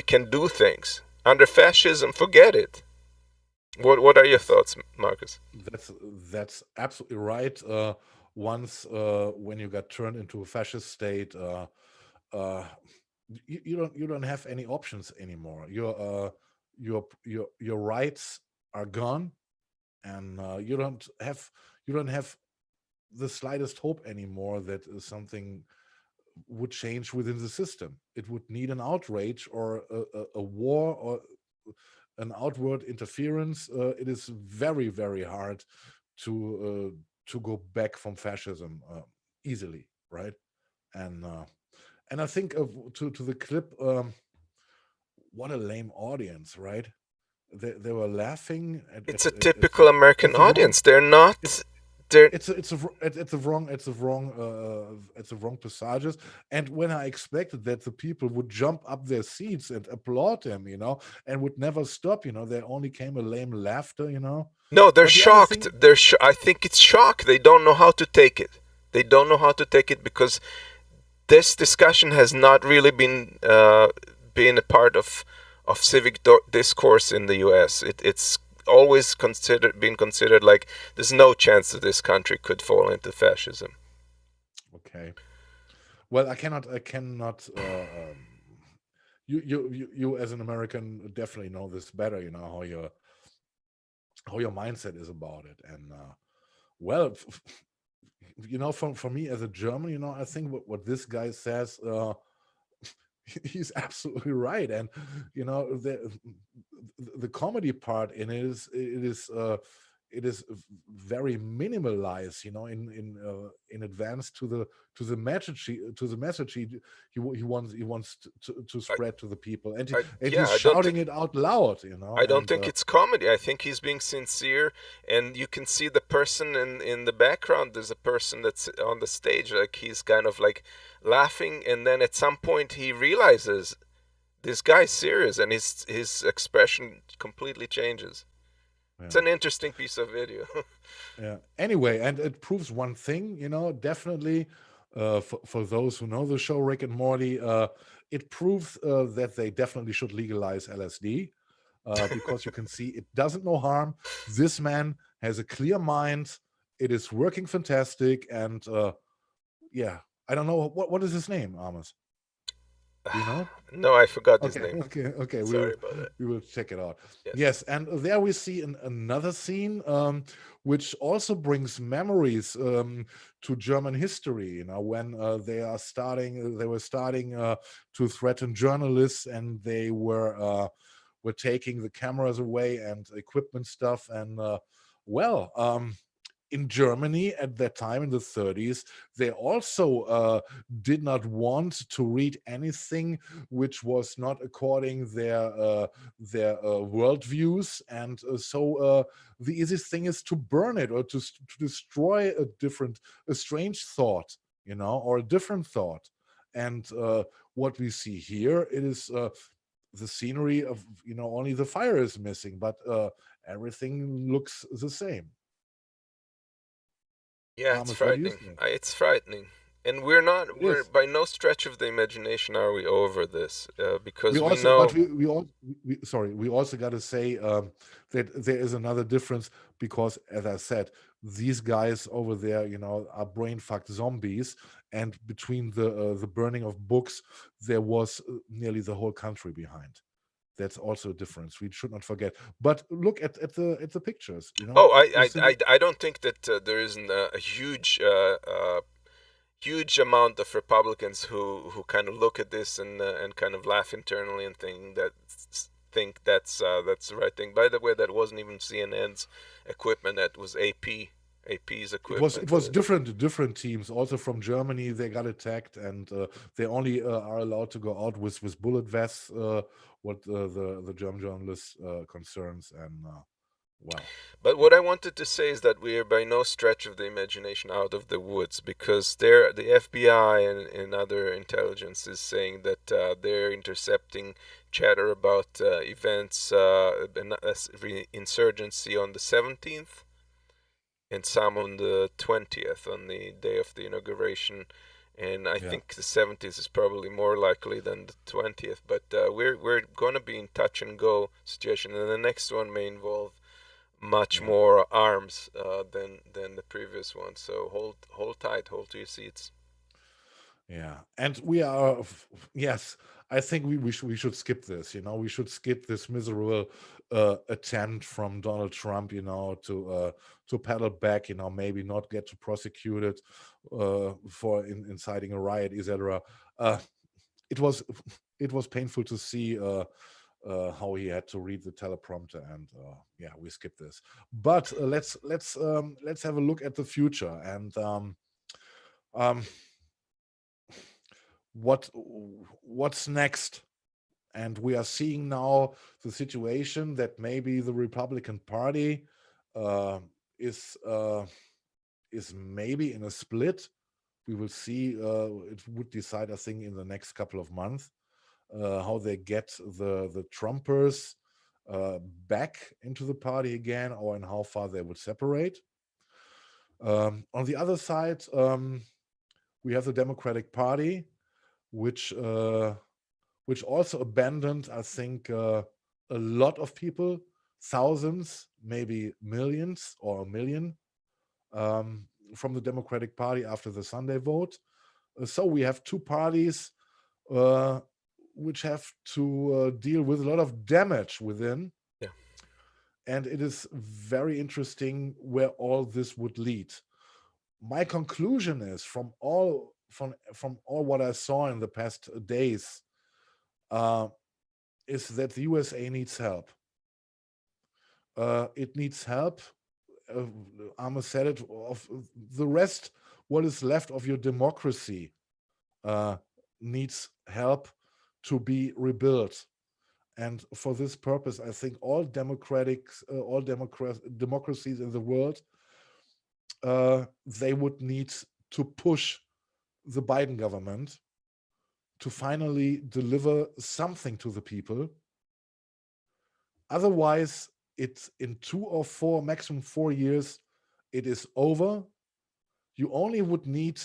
can do things. Under fascism, forget it. What are your thoughts, Marcus? That's absolutely right. once when you got turned into a fascist state, uh, you don't have any options anymore. Your rights are gone, and you don't have the slightest hope anymore that something would change within the system. It would need an outrage or a war or an outward interference. It is very, very hard to go back from fascism easily, right? And I think to the clip, what a lame audience, right? They were laughing It's a typical American audience. They're not. They're. it's a wrong passages. And when I expected that the people would jump up their seats and applaud him, and would never stop, there only came a lame laughter. No, they're But the other shocked. thing, I think it's shock. They don't know how to take it. They don't know how to take it because this discussion has not really been a part of civic discourse in the U.S. It's always been considered like there's no chance that this country could fall into fascism. okay. Well, I cannot. You as an American definitely know this better. How your mindset is about it, and well, for me as a German, I think what this guy says, he's absolutely right. And the comedy part in it is very minimalized, in advance to the message he wants to spread to the people, and he's shouting it out loud. I don't think it's comedy. I think he's being sincere, and you can see the person in the background. There's a person that's on the stage, like he's kind of like laughing, and then at some point he realizes this guy's serious, and his expression completely changes. Yeah. It's an interesting piece of video. Yeah. Anyway, and it proves one thing, definitely for those who know the show Rick and Morty, it proves that they definitely should legalize LSD because you can see it doesn't no harm. This man has a clear mind. It is working fantastic. And yeah, I don't know. What is his name, Amos? Do you know? No, I forgot his name. Okay. Sorry about that. We will check it out. Yes, and there we see another scene, which also brings memories to German history. When they were starting to threaten journalists, and they were taking the cameras away and equipment stuff. And in Germany at that time in the 30s, they also did not want to read anything which was not according their worldviews, and so the easiest thing is to burn it or to destroy a strange thought, or a different thought. And what we see here, it is the scenery of only the fire is missing, but everything looks the same. Yeah, it's frightening. It's frightening, and we're by no stretch of the imagination are we over this, because we know. But we also got to say that there is another difference, because, as I said, these guys over there, are brain fucked zombies, and between the burning of books, there was nearly the whole country behind. That's also a difference. We should not forget. But look at the pictures. Oh, I don't think that there isn't a huge amount of Republicans who kind of look at this and kind of laugh internally and think that's the right thing. By the way, that wasn't even CNN's equipment. That was AP's equipment. It was different teams. Also from Germany, they got attacked, and they only are allowed to go out with bullet vests. What the German journalists concerns, and wow. But what I wanted to say is that we are by no stretch of the imagination out of the woods, because the FBI and other intelligence is saying that they're intercepting chatter about events, insurgency on the 17th. And some on the 20th, on the day of the inauguration. And I think the 70th is probably more likely than the 20th. But we're going to be in touch and go situation. And the next one may involve much more arms than the previous one. So hold tight, hold to your seats. Yeah, and we are, yes, I think we should skip this, we should skip this miserable attempt from Donald Trump, to paddle back, maybe not get prosecuted for inciting a riot, etc. It was painful to see how he had to read the teleprompter, and yeah, we skip this. But let's have a look at the future, and what's next. And we are seeing now the situation that maybe the Republican Party is maybe in a split. We will see. It would decide, I think, in the next couple of months how they get the Trumpers back into the party again, or in how far they would separate. On the other side, we have the Democratic Party, which also abandoned, I think, a lot of people, thousands, maybe millions or a million, from the Democratic Party after the Sunday vote. So we have two parties which have to deal with a lot of damage within. Yeah. And it is very interesting where all this would lead. My conclusion is, from all what I saw in the past days, is that the USA needs help. It needs help. Amos said it, of the rest, what is left of your democracy needs help to be rebuilt. And for this purpose, I think all democracies in the world, they would need to push the Biden government to finally deliver something to the people. Otherwise, it's in 2 or 4, maximum 4 years, it is over. You only would need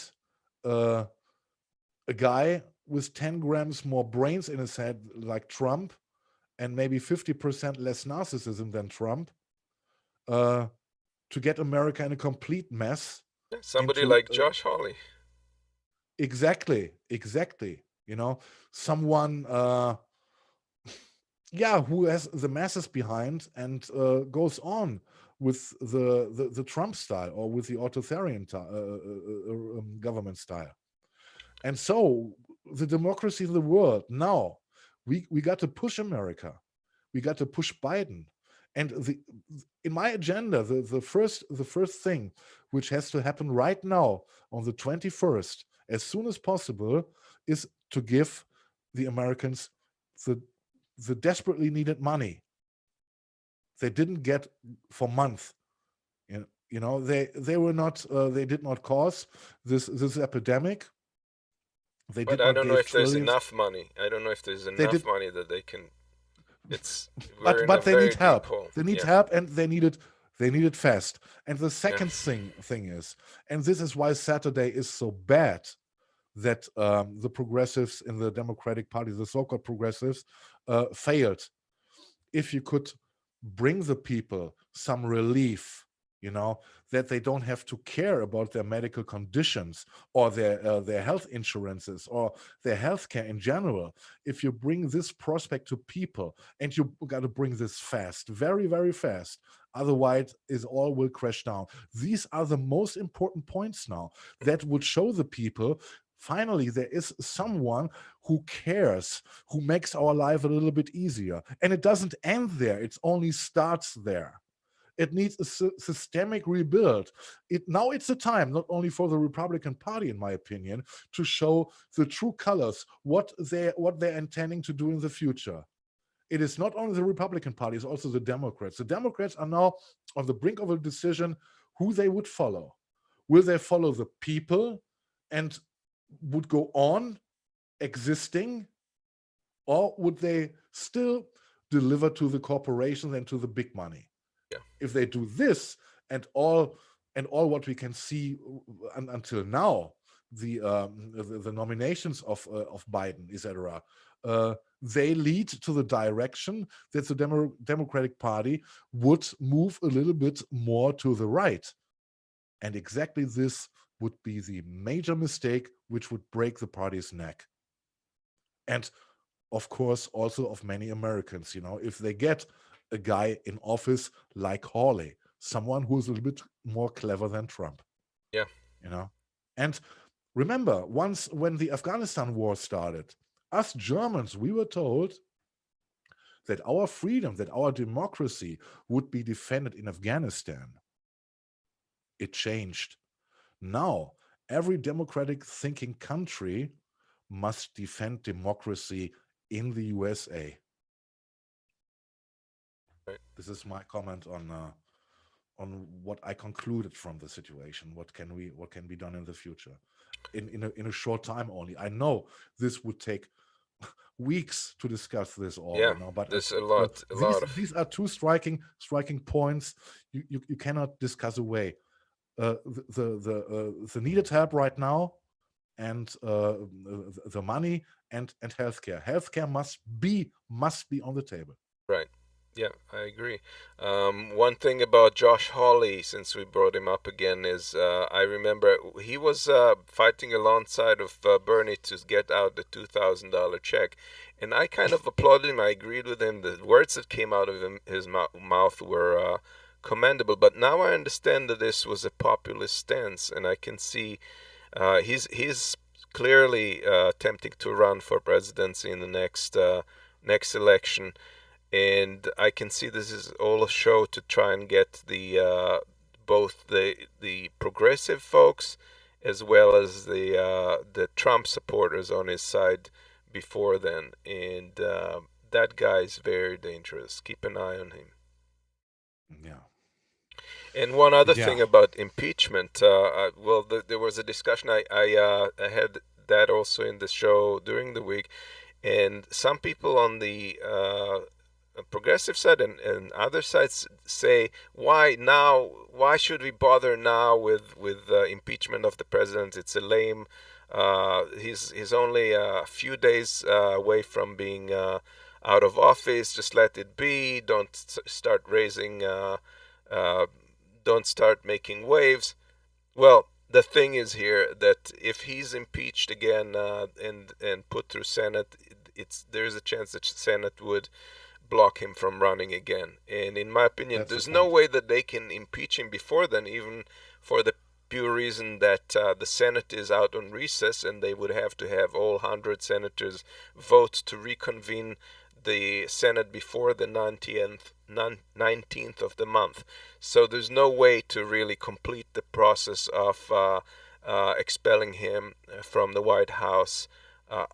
a guy with 10 grams more brains in his head, like Trump, and maybe 50% less narcissism than Trump, to get America in a complete mess. Somebody like Josh Hawley. Exactly. Someone who has the masses behind and goes on with the Trump style, or with the authoritarian government style. And so the democracy of the world, now we got to push America, we got to push Biden. And in my agenda, the first thing which has to happen right now on the 21st, as soon as possible, is to give the Americans the desperately needed money they didn't get for months. They were not, they did not cause this epidemic. They but did I not don't know give if there's trillions. enough money. I don't know if there's enough money that they can. It's but they need help. Hole. They need help, and they need it fast. And the second thing is, and this is why Saturday is so bad, that the progressives in the Democratic Party, the so-called progressives, failed. If you could bring the people some relief, that they don't have to care about their medical conditions or their health insurances or their healthcare in general. If you bring this prospect to people, and you got to bring this fast, very, very fast, otherwise it all will crash down. These are the most important points now that would show the people, finally, there is someone who cares, who makes our life a little bit easier. And it doesn't end there. It only starts there. It needs a systemic rebuild. Now it's the time, not only for the Republican Party, in my opinion, to show the true colors, what they're intending to do in the future. It is not only the Republican Party, it's also the Democrats. The Democrats are now on the brink of a decision who they would follow. Will they follow the people and would go on existing, or would they still deliver to the corporations and to the big money? Yeah. If they do this, and all what we can see until now, the nominations of Biden, etc., they lead to the direction that the Democratic Party would move a little bit more to the right. And exactly this would be the major mistake which would break the party's neck. And of course, also of many Americans, if they get a guy in office like Hawley, someone who is a little bit more clever than Trump. Yeah. And remember, once when the Afghanistan war started, us Germans, we were told that our freedom, that our democracy would be defended in Afghanistan. It changed. Now, every democratic thinking country must defend democracy in the USA. Right. This is my comment on what I concluded from the situation. What can be done in the future, in a short time only. I know this would take weeks to discuss this all. Yeah, But there's a lot of these are two striking points you cannot discuss away. The needed help right now, and the money, and healthcare. Healthcare must be on the table. Right. Yeah, I agree. One thing about Josh Hawley, since we brought him up again, is I remember he was fighting alongside of Bernie to get out the $2,000 check, and I kind of applauded him. I agreed with him. The words that came out of his mouth were commendable. But now I understand that this was a populist stance, and I can see he's clearly attempting to run for presidency in the next election. And I can see this is all a show to try and get the both the progressive folks as well as the Trump supporters on his side before then. And that guy is very dangerous. Keep an eye on him. Yeah. And one other thing about impeachment. There was a discussion. I had that also in the show during the week, and some people on the progressive side and other sides say, why now? Why should we bother now with impeachment of the president? It's a lame. He's only a few days away from being out of office. Just let it be. Don't start raising. Don't start making waves. Well, the thing is here that if he's impeached again and put through Senate, there's a chance that Senate would block him from running again. And in my opinion, there's no way that they can impeach him before then, even for the pure reason that the Senate is out on recess, and they would have to have all 100 senators vote to reconvene the Senate before the 19th of the month. So there's no way to really complete the process of expelling him from the White House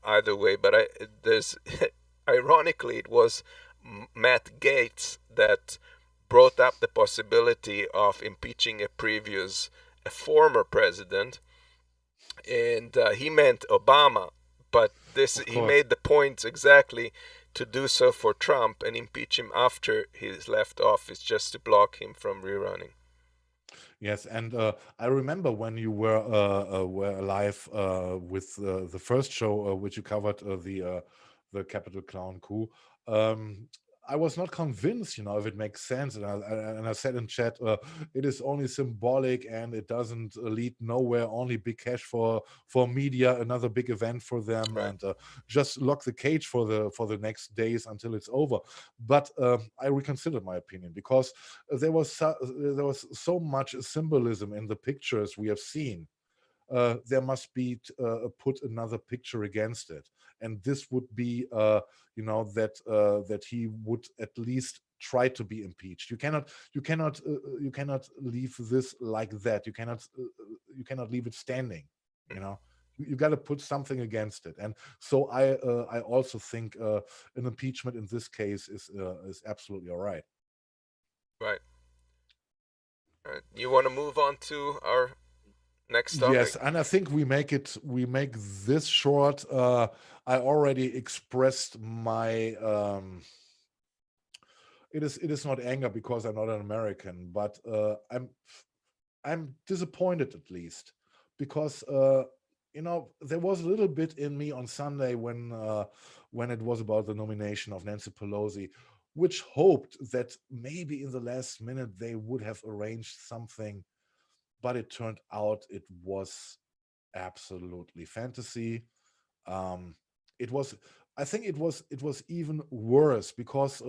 either way. But ironically, it was Matt Gaetz that brought up the possibility of impeaching a former president, and he meant Obama, but he made the point exactly to do so for Trump and impeach him after he's left office, just to block him from rerunning. Yes, and I remember when you were alive with the first show which you covered, the Capitol Clown Coup. I was not convinced, if it makes sense, and I said in chat, it is only symbolic and it doesn't lead nowhere. Only big cash for media, another big event for them, right. And just lock the cage for the next days until it's over. But I reconsidered my opinion, because there was so much symbolism in the pictures we have seen. There must be put another picture against it, and this would be that he would at least try to be impeached. You cannot leave this like that. You cannot leave it standing. You got to put something against it. And so I also think an impeachment in this case is absolutely all right. Right. You want to move on to our next topic? Yes, and I think we make this short. I already expressed my it is not anger, because I'm not an American, but I'm disappointed, at least, because there was a little bit in me on Sunday when it was about the nomination of Nancy Pelosi, which hoped that maybe in the last minute they would have arranged something, but it turned out it was absolutely fantasy. Um, it was, I think it was even worse because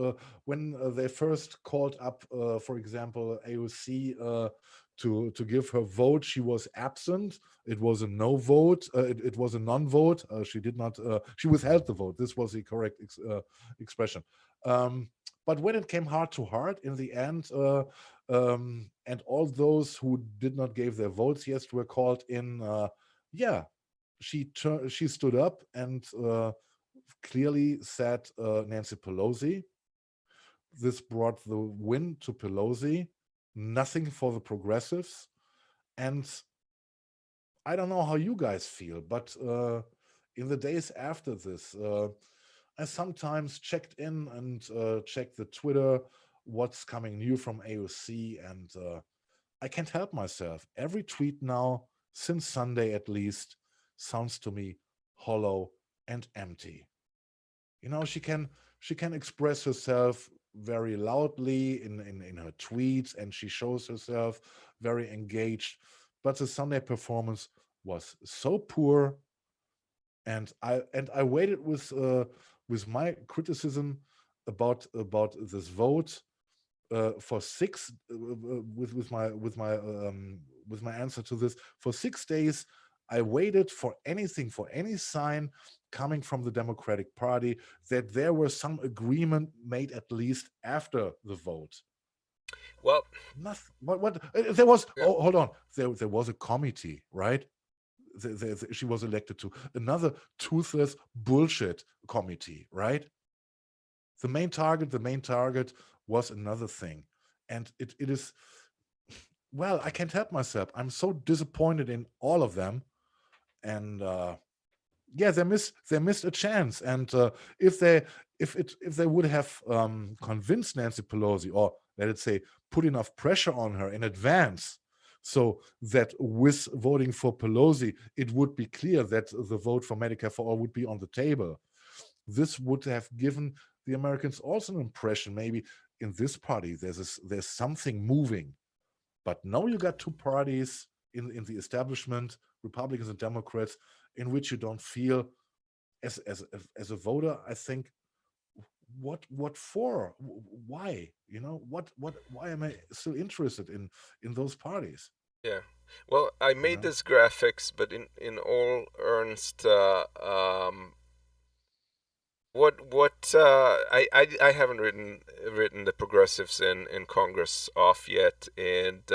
when they first called up, for example, AOC to give her vote, she was absent. It was a no vote. It was a non-vote. She did not. She withheld the vote. This was the correct expression. But when it came heart to heart in the end, and all those who did not give their votes yes were called in. Yeah, she stood up and clearly said Nancy Pelosi. This brought the win to Pelosi, nothing for the progressives. And I don't know how you guys feel, but in the days after this, I sometimes checked in and checked the Twitter, what's coming new from AOC, and I can't help myself. Every tweet now, since Sunday at least, sounds to me hollow and empty. She can express herself very loudly in her tweets, and she shows herself very engaged. But the Sunday performance was so poor, and I waited with my criticism about this vote for six with my answer to this. For 6 days I waited for anything, for any sign coming from the Democratic Party that there was some agreement made at least after the vote. Well, Nothing. What there was? yeah. Oh, hold on. There was a committee, right? She was elected to another toothless bullshit committee, right? The main target was another thing, and it is, well, I can't help myself. I'm so disappointed in all of them, and yeah, they missed a chance. And if they would have convinced Nancy Pelosi, or let it say put enough pressure on her in advance, so that with voting for Pelosi it would be clear that the vote for Medicare for all would be on the table, this would have given the Americans also an impression, maybe in this party there's something moving. But now you got two parties in the establishment, Republicans and Democrats, in which you don't feel as a voter, I think, what for? Why? Why am I still interested in those parties? Yeah. Well, I You made know? this graphics, but in all earnest, I haven't written the progressives in Congress off yet, and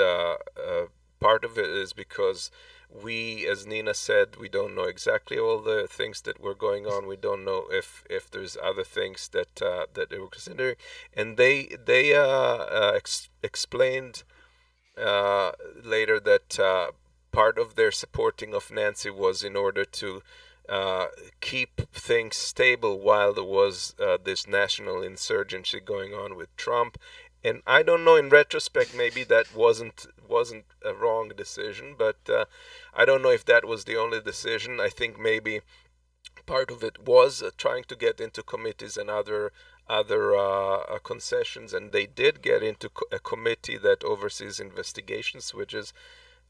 part of it is because we, as Nina said, we don't know exactly all the things that were going on. We don't know if there's other things that they were considering, and they explained later that part of their supporting of Nancy was in order to keep things stable while there was this national insurgency going on with Trump. And I don't know, in retrospect, maybe that wasn't a wrong decision, but I don't know if that was the only decision. I think maybe part of it was trying to get into committees and other concessions, and they did get into a committee that oversees investigations, which is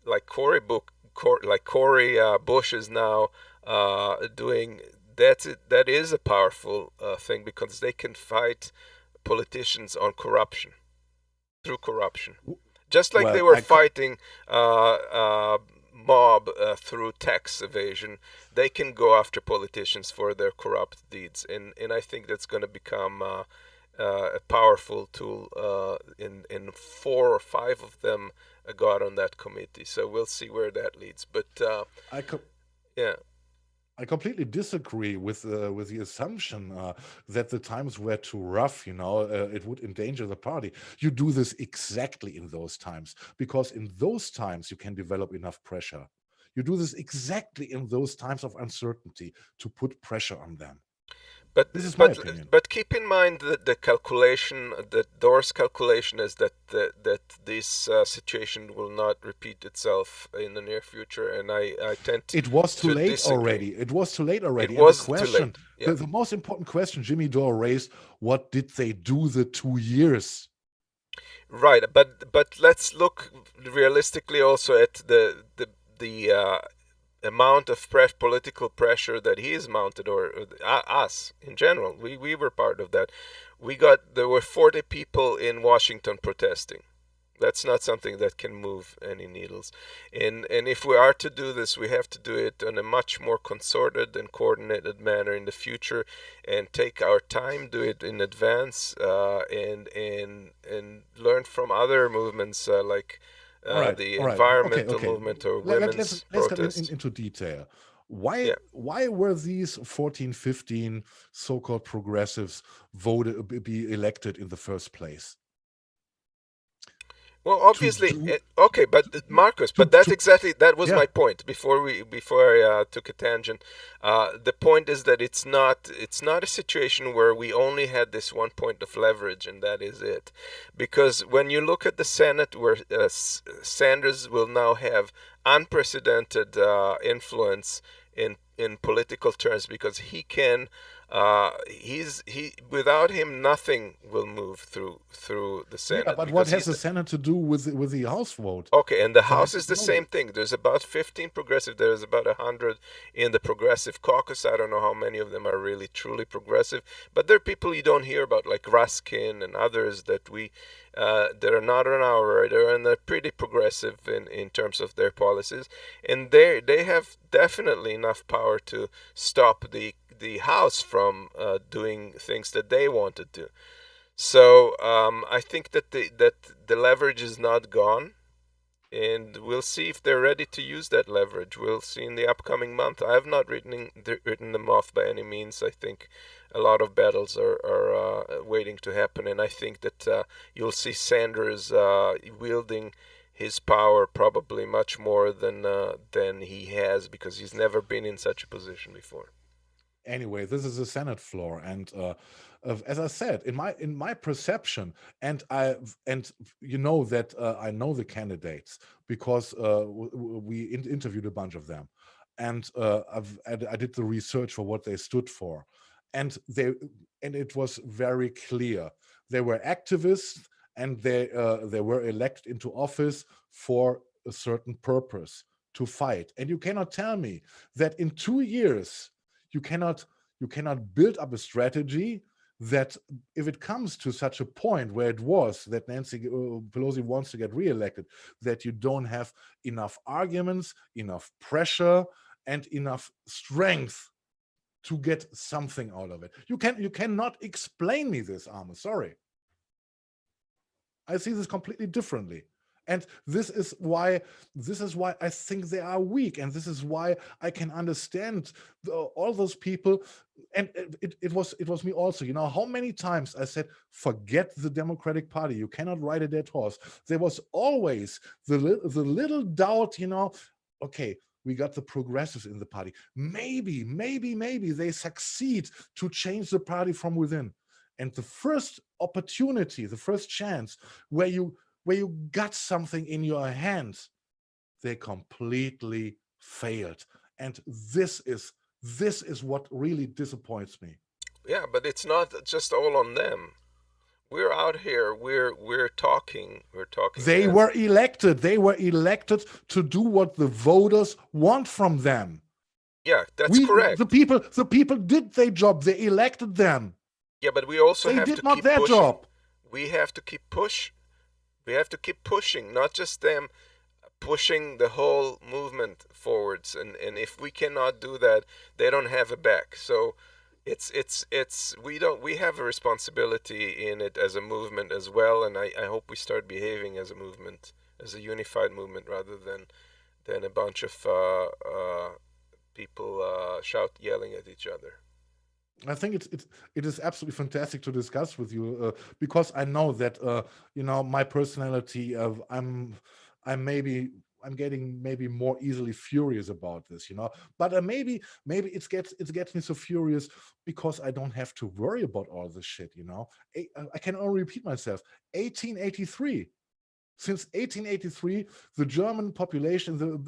like Cory Bush is now doing. That is a powerful thing, because they can fight politicians on corruption, through corruption, just like they Well, were fighting mob through tax evasion. They can go after politicians for their corrupt deeds, and I think that's going to become a powerful tool. In 4 or 5 of them got on that committee, so we'll see where that leads. But I co- yeah. I completely disagree with the assumption that the times were too rough. It would endanger the party. You do this exactly in those times, because in those times you can develop enough pressure. You do this exactly in those times of uncertainty to put pressure on them. But This is my but opinion. but keep in mind that the calculation, the Doors calculation, is that this situation will not repeat itself in the near future, and I tend It was too to late disagree. already. It was too late already. It And the was too question, late. Yeah. the most important question Jimmy Dore raised, what did they do the 2 years? Right, but let's look realistically also at the amount of political pressure that he has mounted, or us in general. We were part of that. There were 40 people in Washington protesting. That's not something that can move any needles. And if we are to do this, we have to do it in a much more concerted and coordinated manner in the future, and take our time, do it in advance, and learn from other movements like the environmental movement or women's let's get protest. into detail. Why were these 14, 15 so-called progressives be elected in the first place? Well, obviously, okay, but Marcus, but that was my point before I took a tangent. The point is that it's not a situation where we only had this one point of leverage and that is it, because when you look at the Senate, where Sanders will now have unprecedented influence in political terms, because he can. Without him, nothing will move through the Senate. Yeah, but what has the Senate to do with the House vote? Okay, and the House is the same thing. There's about 15 progressive. There's about 100 in the Progressive Caucus. I don't know how many of them are really truly progressive, but there are people you don't hear about, like Ruskin and others that that are not on our radar, and they're pretty progressive in terms of their policies, and they have definitely enough power to stop the House from doing things that they want to do. So I think that the leverage is not gone, and we'll see if they're ready to use that leverage. We'll see in the upcoming month. I have not written them off by any means. I think a lot of battles are waiting to happen, and I think that you'll see Sanders wielding his power probably much more than he has, because he's never been in such a position before. Anyway, this is the Senate floor, and as I said, in my perception, and you know that I know the candidates because we interviewed a bunch of them, and I did the research for what they stood for, and it was very clear they were activists, and they were elected into office for a certain purpose, to fight. And you cannot tell me that in 2 years you cannot build up a strategy that, if it comes to such a point where it was that Nancy Pelosi wants to get reelected, that you don't have enough arguments, enough pressure, and enough strength to get something out of it. You cannot explain me this, Armin. Sorry. I see this completely differently. And this is why I think they are weak, and this is why I can understand all those people. And it was me also. You know how many times I said, forget the Democratic Party. You cannot ride a dead horse. There was always the little doubt. You know, okay, we got the progressives in the party. Maybe they succeed to change the party from within. And the first opportunity, the first chance where you got something in your hands, they completely failed. And this is what really disappoints me. Yeah, but it's not just all on them. We're out here, we're talking. They were elected to do what the voters want from them. Yeah, that's correct. The people did their job. They elected them. Yeah, but we also have to keep pushing. They did not their job. We have to keep pushing. We have to keep pushing, not just them, pushing the whole movement forwards. And if we cannot do that, they don't have a back. So we have a responsibility in it as a movement as well. And I hope we start behaving as a movement, as a unified movement, rather than a bunch of people yelling at each other. I think it is absolutely fantastic to discuss with you because I know that you know my personality. I'm I'm getting maybe more easily furious about this, but maybe it gets me so furious because I don't have to worry about all this shit. I can only repeat myself. 1883. Since 1883, the German population,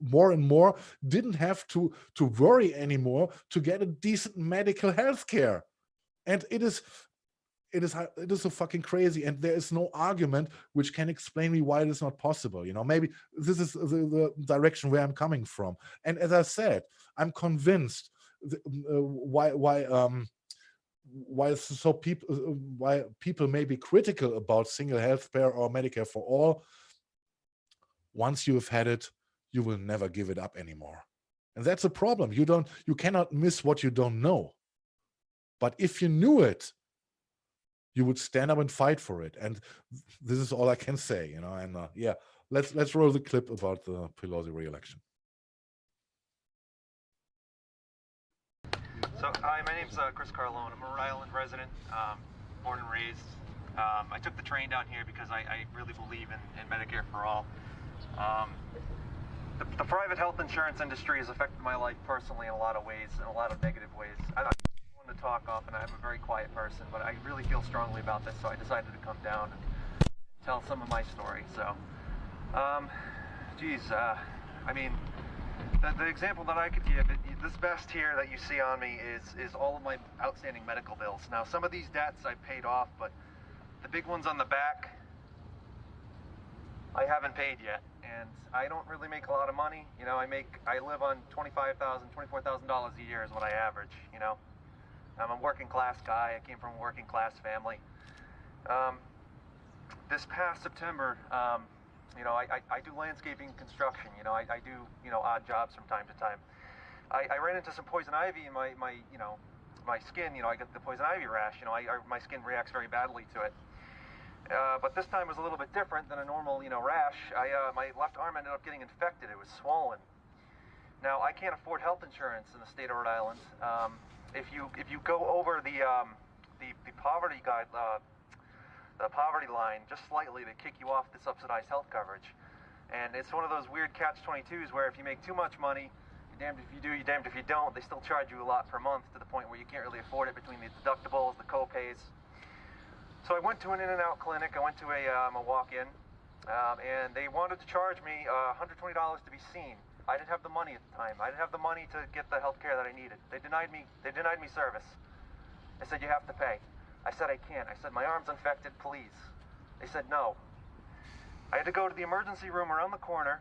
more and more, didn't have to worry anymore to get a decent medical health care. And it is so fucking crazy, and there is no argument which can explain me why it is not possible. Maybe this is the direction where I'm coming from. And as I said, I'm convinced why people may be critical about single health care or Medicare for all. Once you have had it, you will never give it up anymore. And that's a problem. You cannot miss what you don't know. But if you knew it, you would stand up and fight for it. And this is all I can say, and yeah, let's roll the clip about the Pelosi re-election. So, hi, my name's Chris Carlone. I'm a Rhode Island resident, born and raised. I took the train down here because I really believe in Medicare for all. The private health insurance industry has affected my life personally in a lot of ways, in a lot of negative ways. I don't want to talk often. I'm a very quiet person, but I really feel strongly about this, so I decided to come down and tell some of my story. So, I mean, the example that I could give, this vest here that you see on me is all of my outstanding medical bills. Now, some of these debts I've paid off, but the big ones on the back, I haven't paid yet. And I don't really make a lot of money. I live on $25,000, $24,000 a year is what I average, I'm a working class guy. I came from a working class family. This past September, I do landscaping construction. I do, odd jobs from time to time. I ran into some poison ivy in my skin. I get the poison ivy rash. My skin reacts very badly to it. But this time was a little bit different than a normal, rash. My left arm ended up getting infected. It was swollen. Now, I can't afford health insurance in the state of Rhode Island. If you go over the poverty guide, the poverty line just slightly, they kick you off the subsidized health coverage. And it's one of those weird catch-22s where if you make too much money, you're damned if you do, you're damned if you don't. They still charge you a lot per month to the point where you can't really afford it between the deductibles, the co-pays. So I went to an in-and-out clinic. I went to a walk-in, and they wanted to charge me $120 to be seen. I didn't have the money at the time. I didn't have the money to get the health care that I needed. They denied me service. They said, you have to pay. I said, I can't. I said, my arm's infected, please. They said, no. I had to go to the emergency room around the corner.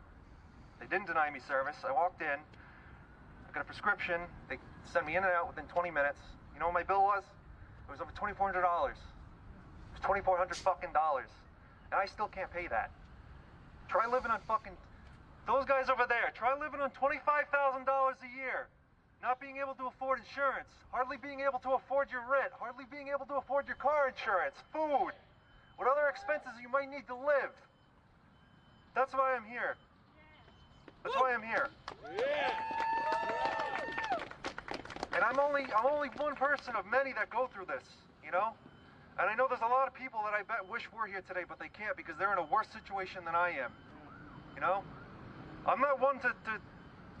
They didn't deny me service. I walked in. I got a prescription. They sent me in and out within 20 minutes. You know what my bill was? It was over $2,400. It was $2,400 fucking dollars. And I still can't pay that. Try living on fucking... Those guys over there, try living on $25,000 a year. Not being able to afford insurance. Hardly being able to afford your rent. Hardly being able to afford your car insurance. Food. What other expenses you might need to live. That's why I'm here. That's why I'm here. And I'm only one person of many that go through this, And I know there's a lot of people that I bet wish were here today, but they can't because they're in a worse situation than I am. I'm not one to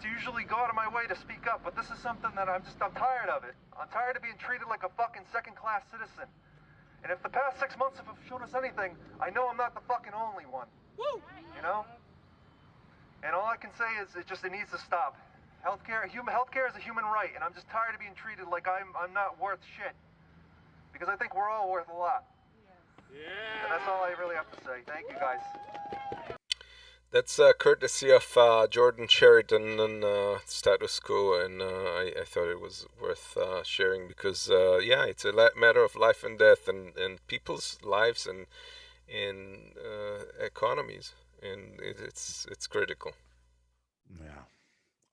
usually go out of my way to speak up, but this is something that I'm tired of it. I'm tired of being treated like a fucking second-class citizen. And if the past 6 months have shown us anything, I know I'm not the fucking only one. Woo! And all I can say is it needs to stop. Healthcare is a human right, and I'm just tired of being treated like I'm not worth shit. Because I think we're all worth a lot. Yeah. And that's all I really have to say. Thank you, guys. That's courtesy of Jordan Sheridan and Status Quo, and I thought it was worth sharing because, it's a matter of life and death and people's lives and economies, and it's critical. Yeah.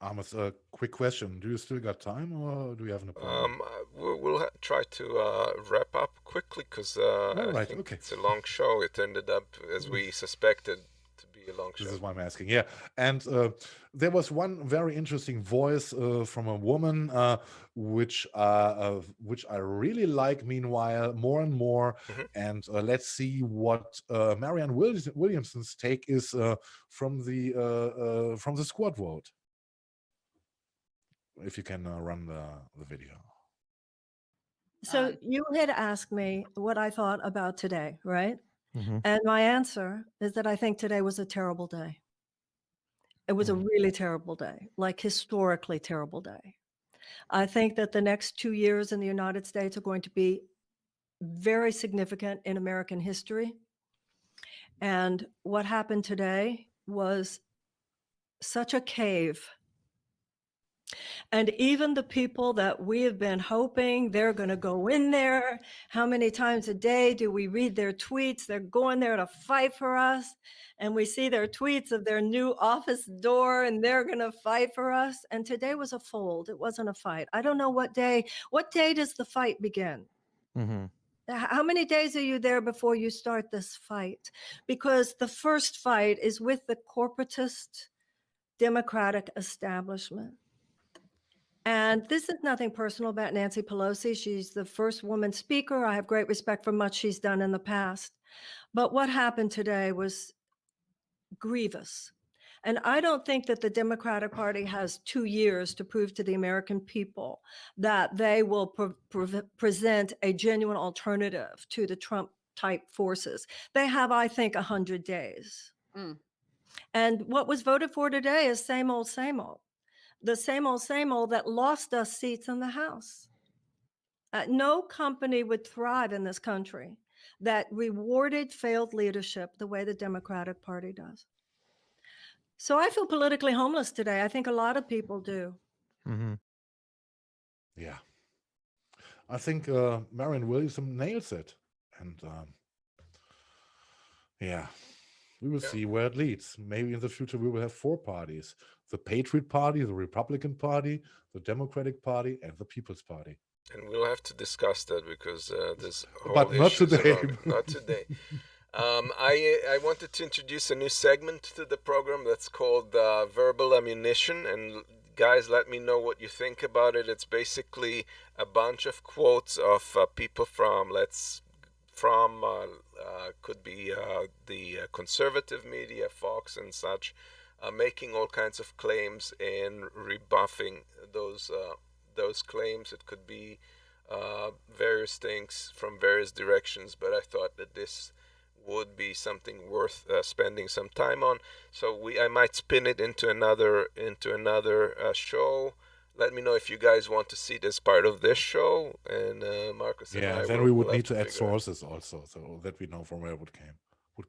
Amos, a quick question. Do you still got time, or do you have an appointment? We'll try to wrap up quickly because I think it's a long show. It ended up, as we suspected, to be be a long This show. is why I'm asking. Yeah, and there was one very interesting voice from a woman, which I really like. Meanwhile, more and more, and let's see what Marianne Williamson's take is from the squad vote. If you can run the video. So you had asked me what I thought about today, right? Mm-hmm. And my answer is that I think today was a terrible day. It was a really terrible day, like historically terrible day. I think that the next 2 years in the United States are going to be very significant in American history. And what happened today was such a cave. And even the people that we have been hoping they're going to go in there, how many times a day do we read their tweets? They're going there to fight for us. And we see their tweets of their new office door and they're going to fight for us. And today was a fold. It wasn't a fight. I don't know what day does the fight begin? Mm-hmm. How many days are you there before you start this fight? Because the first fight is with the corporatist Democratic establishment. And this is nothing personal about Nancy Pelosi. She's the first woman speaker. I have great respect for much she's done in the past. But what happened today was grievous. And I don't think that the Democratic Party has 2 years to prove to the American people that they will present a genuine alternative to the Trump-type forces. They have, I think, 100 days. And what was voted for today is same old, same old. The same old that lost us seats in the House. No company would thrive in this country that rewarded failed leadership the way the Democratic Party does. So I feel politically homeless today. I think a lot of people do. Mm-hmm. Yeah. I think Marianne Williamson nails it. And yeah, we will see where it leads. Maybe in the future we will have 4 parties: the Patriot Party, the Republican Party, the Democratic Party, and the People's Party. And we'll have to discuss that because there's whole But not issues today. around it. Not today. I wanted to introduce a new segment to the program that's called Verbal Ammunition. And guys, let me know what you think about it. It's basically a bunch of quotes of people could be the conservative media, Fox and such, making all kinds of claims and rebuffing those claims. It could be various things from various directions, but I thought that this would be something worth spending some time on. So I might spin it into another show. Let me know if you guys want to see this part of this show, and Marcus and I. Then we would need to add sources also, so that we know from where it would come.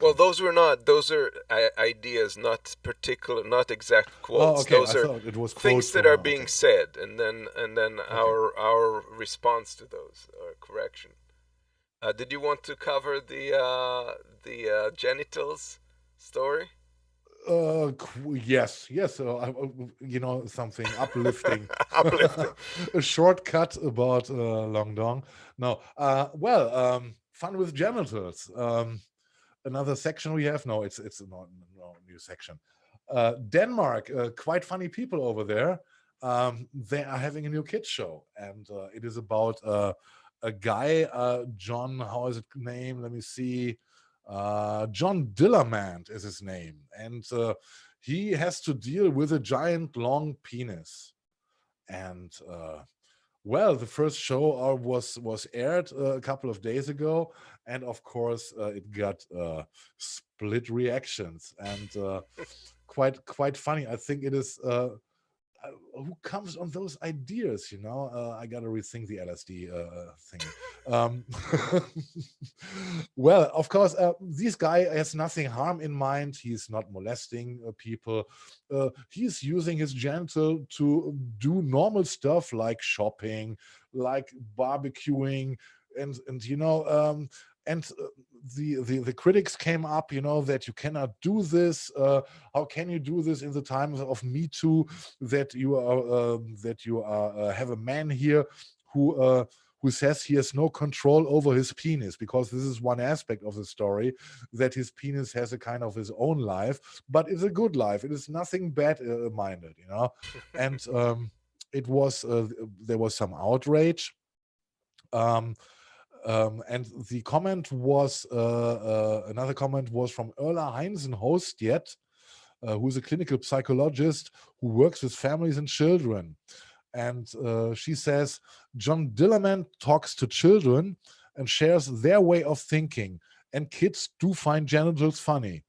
Well, those are ideas, not exact quotes. Oh, okay. Those are it was things that are being said, and then our response to those, or correction. Did you want to cover the Genitals story? Yes. Something uplifting. A shortcut about Long Dong. No. Fun with genitals. Another section we have. No, it's no new section. Denmark, quite funny people over there. They are having a new kids show, and it is about a guy, John. How is it named? Let me see. John Dillermand is his name, and he has to deal with a giant long penis. And the first show was aired a couple of days ago, and of course it got split reactions, and quite funny. I think it is who comes on those ideas, I gotta rethink the LSD thing. Well, of course, this guy has nothing harm in mind. He's not molesting people. He's using his genital to do normal stuff like shopping, like barbecuing, and the critics came up, that you cannot do this. How can you do this in the times of Me Too? That you are have a man here who who says he has no control over his penis, because this is one aspect of the story, that his penis has a kind of his own life, but it's a good life. It is nothing bad minded, you know. And it was there was some outrage. And the comment was another comment was from Erla Heinzen Hostjet, who's a clinical psychologist who works with families and children. And she says, John Dillerman talks to children and shares their way of thinking, and kids do find genitals funny.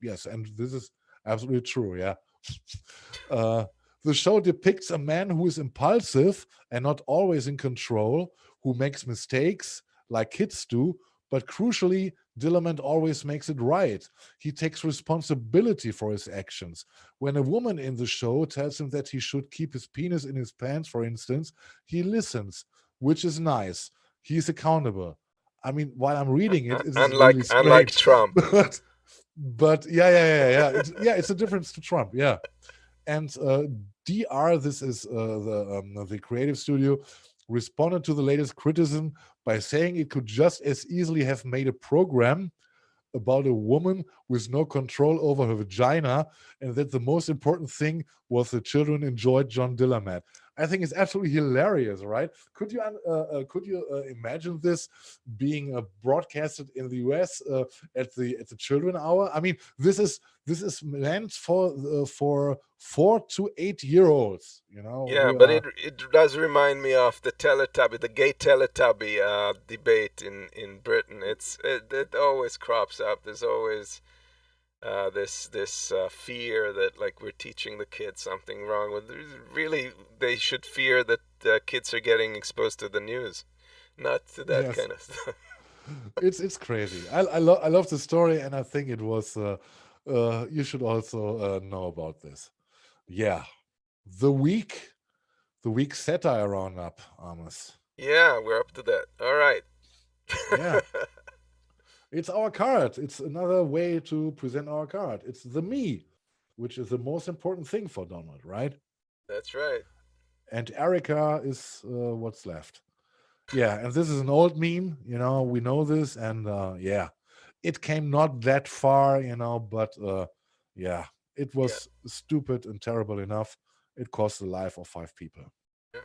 Yes, and this is absolutely true, yeah. The show depicts a man who is impulsive and not always in control, who makes mistakes like kids do, but crucially, Dillerman always makes it right. He takes responsibility for his actions. When a woman in the show tells him that he should keep his penis in his pants, for instance, he listens, which is nice. He is accountable. I mean, while I'm reading it, it's really strange. Unlike Trump. But yeah. It's a difference to Trump, yeah. And DR, this is the creative studio, responded to the latest criticism by saying it could just as easily have made a program about a woman with no control over her vagina, and that the most important thing was the children enjoyed John Dillerman. I think it's absolutely hilarious, right? Could you imagine this being broadcasted in the US at the Children Hour? I mean, this is meant for 4 to 8 year olds, you know. Yeah, but it does remind me of the gay Teletubby debate in Britain. It always crops up. There's always this fear that, like, we're teaching the kids something wrong. Well, really, they should fear that kids are getting exposed to the news, not to that kind of stuff. It's crazy. I love the story, and I think it was. You should also know about this. Yeah, the week satire roundup, Amos. Yeah, we're up to that. All right. Yeah. It's our card. It's another way to present our card. It's the me, which is the most important thing for Donald, right? That's right. And Erica is what's left. Yeah, and this is an old meme, you know, we know this, and yeah, it came not that far, you know, but yeah, it was stupid and terrible enough. It cost the life of 5 people. Yeah.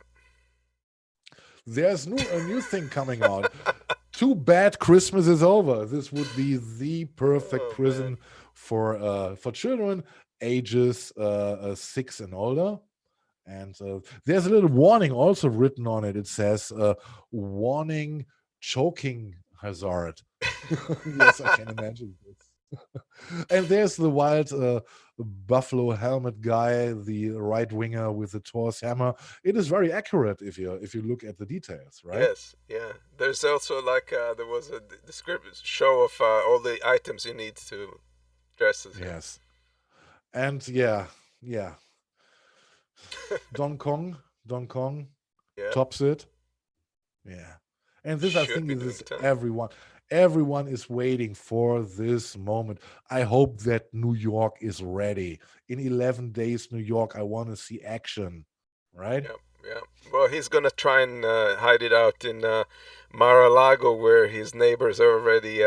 There's a new thing coming out. Too bad Christmas is over. This would be the perfect prison for children ages 6 and older. And there's a little warning also written on it. It says, warning, choking hazard. Yes, I can imagine this. And there's the wild buffalo helmet guy, the right winger with the Thor's hammer. It is very accurate if you look at the details, right? Yes, yeah. There's also like there was a description show of all the items you need to dress as him. Yes, and yeah. Don Kong tops it. Yeah, and this I think is everyone is waiting for this moment. I hope that New York is ready. In 11 days, New York, I want to see action, right? Yeah. Well, he's gonna try and hide it out in Mar-a-Lago, where his neighbors already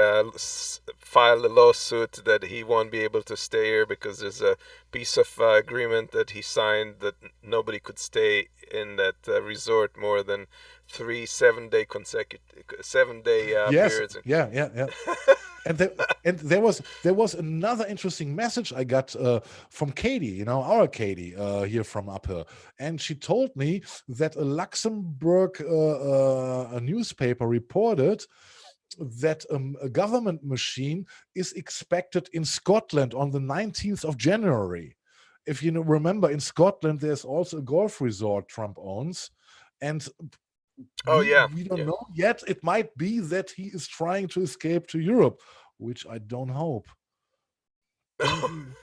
filed a lawsuit that he won't be able to stay here because there's a piece of agreement that he signed that nobody could stay in that resort more than 3 7-day periods. Yeah. And there was another interesting message I got from Katie, you know, our Katie here from Uphill, and she told me that a Luxembourg a newspaper reported that a government machine is expected in Scotland on the 19th of January. If you remember, in Scotland there's also a golf resort Trump owns, and we don't know yet. It might be that he is trying to escape to Europe, which I don't hope. Don't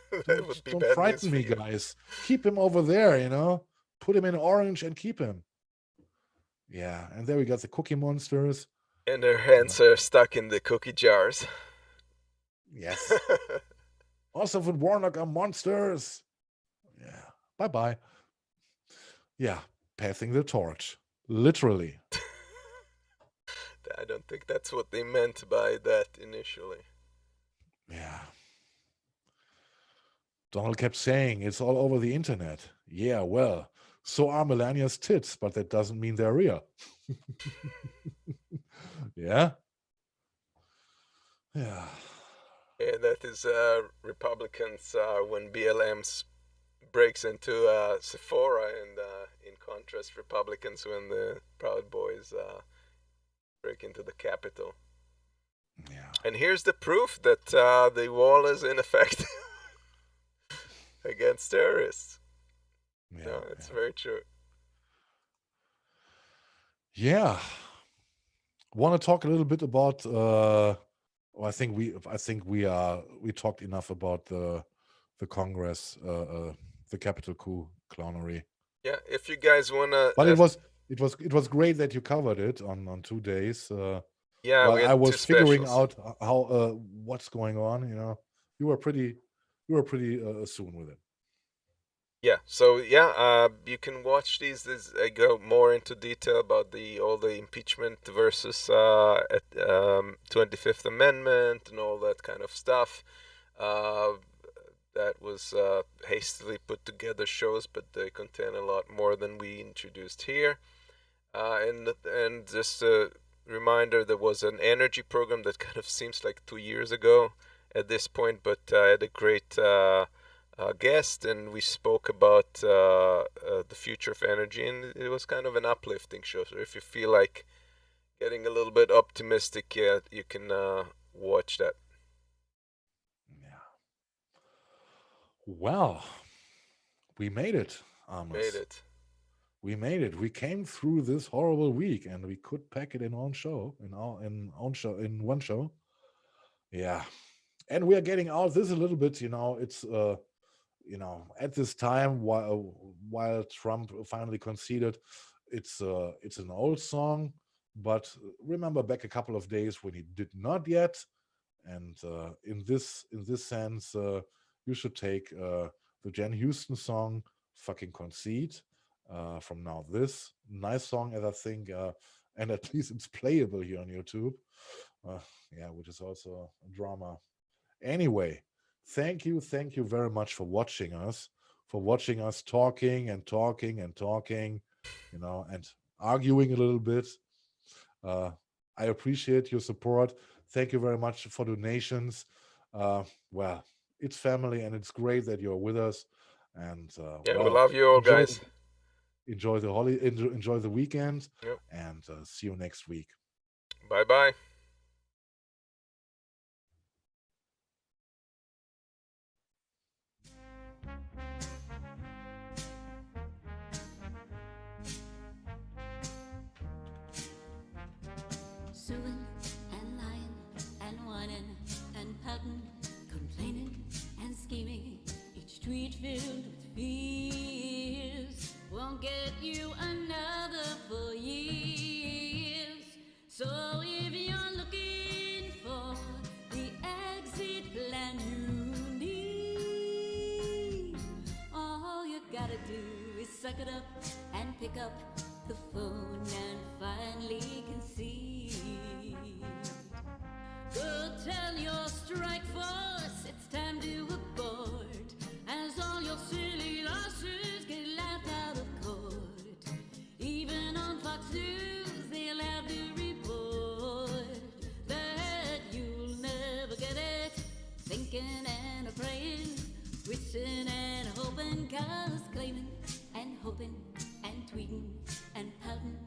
frighten me, guys. Keep him over there, you know. Put him in orange and keep him. Yeah, and there we got the Cookie Monsters. And their hands are stuck in the cookie jars. Yes. Also, with Warnock are monsters. Yeah. Bye-bye. Yeah, passing the torch. Literally. I don't think that's what they meant by that initially. Yeah. Donald kept saying it's all over the internet. Yeah, well, so are Melania's tits, but that doesn't mean they're real. Yeah. Yeah. Yeah, that is Republicans when BLMs breaks into Sephora, and in contrast, Republicans when the Proud Boys break into the Capitol. Yeah. And here's the proof that the wall is in effect against terrorists. Yeah, No, it's very true. Yeah. Want to talk a little bit about I think we talked enough about the Congress, the Capitol Coup clownery. Yeah, if you guys wanna, But it was great that you covered it on 2 days. yeah, While we had I was 2 figuring specials. out how what's going on, you were pretty soon with it. Yeah, so yeah, you can watch these. I go more into detail about all the impeachment versus 25th Amendment and all that kind of stuff. That was hastily put together shows, but they contain a lot more than we introduced here. And just a reminder, there was an energy program that kind of seems like 2 years ago at this point, but I had a great guest, and we spoke about the future of energy, and it was kind of an uplifting show. So if you feel like getting a little bit optimistic, yeah, you can watch that. Yeah. Well, we made it, Amos. Made it. We made it. We came through this horrible week, and we could pack it in one show. Yeah, and we are getting out this a little bit. It's at this time while Trump finally conceded, it's an old song, but remember back a couple of days when he did not yet, and in this sense, you should take the Jen Houston song "Fucking Concede" from Now This. Nice song, as I think, and at least it's playable here on YouTube. Yeah, which is also a drama. Anyway, thank you very much for watching us talking and talking and talking, and arguing a little bit. I appreciate your support. Thank you very much for donations. Well, it's family, and it's great that you're with us. And yeah, we love you all, guys. Enjoy the enjoy the weekend. Yep. And see you next week. Bye. Suing and lying and whining and pouting, complaining and scheming, each tweet filled with fears, won't get you another for years. So if you're looking for the exit plan you need, all you gotta do is suck it up and pick up the phone and finally concede. Go tell your strike force it's time to abort, as all your silly lawsuits get laughed out of court. Even on Fox News they'll have to report that you'll never get it. Thinking and praying, wishing and hoping, 'cause claiming and hoping and tweeting and pouting,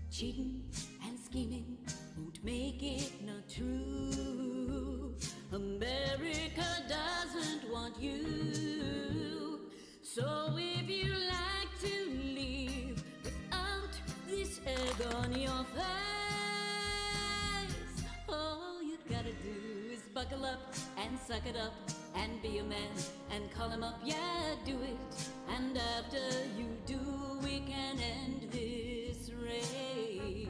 cheating and scheming won't make it not true. America doesn't want you. So if you like to leave without this egg on your face, all you gotta do is buckle up and suck it up and be a man and call him up. Yeah, do it. And after you do, we can end this race.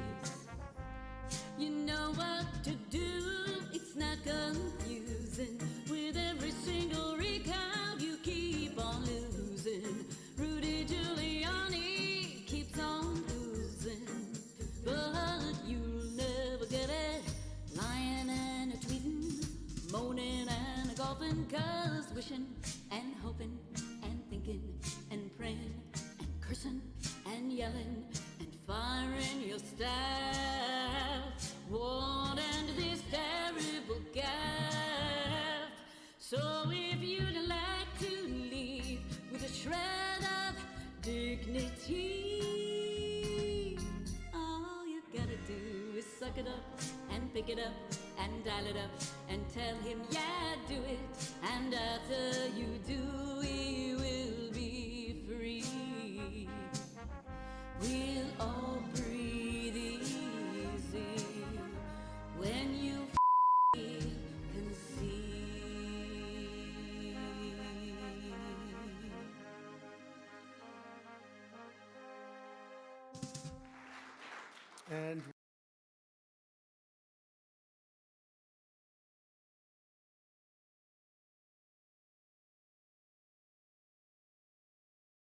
You know what to do, it's not confusing. With every single recount you keep on losing. Rudy Giuliani keeps on losing, but you'll never get wishing and hoping and thinking and praying and cursing and yelling and firing your staff won't end this terrible gaffe. So if you'd like to leave with a shred of dignity, all you gotta do is suck it up and pick it up and dial it up and tell him, yeah, do it. And after you do, he will be free. We'll all breathe easy when you conceive. And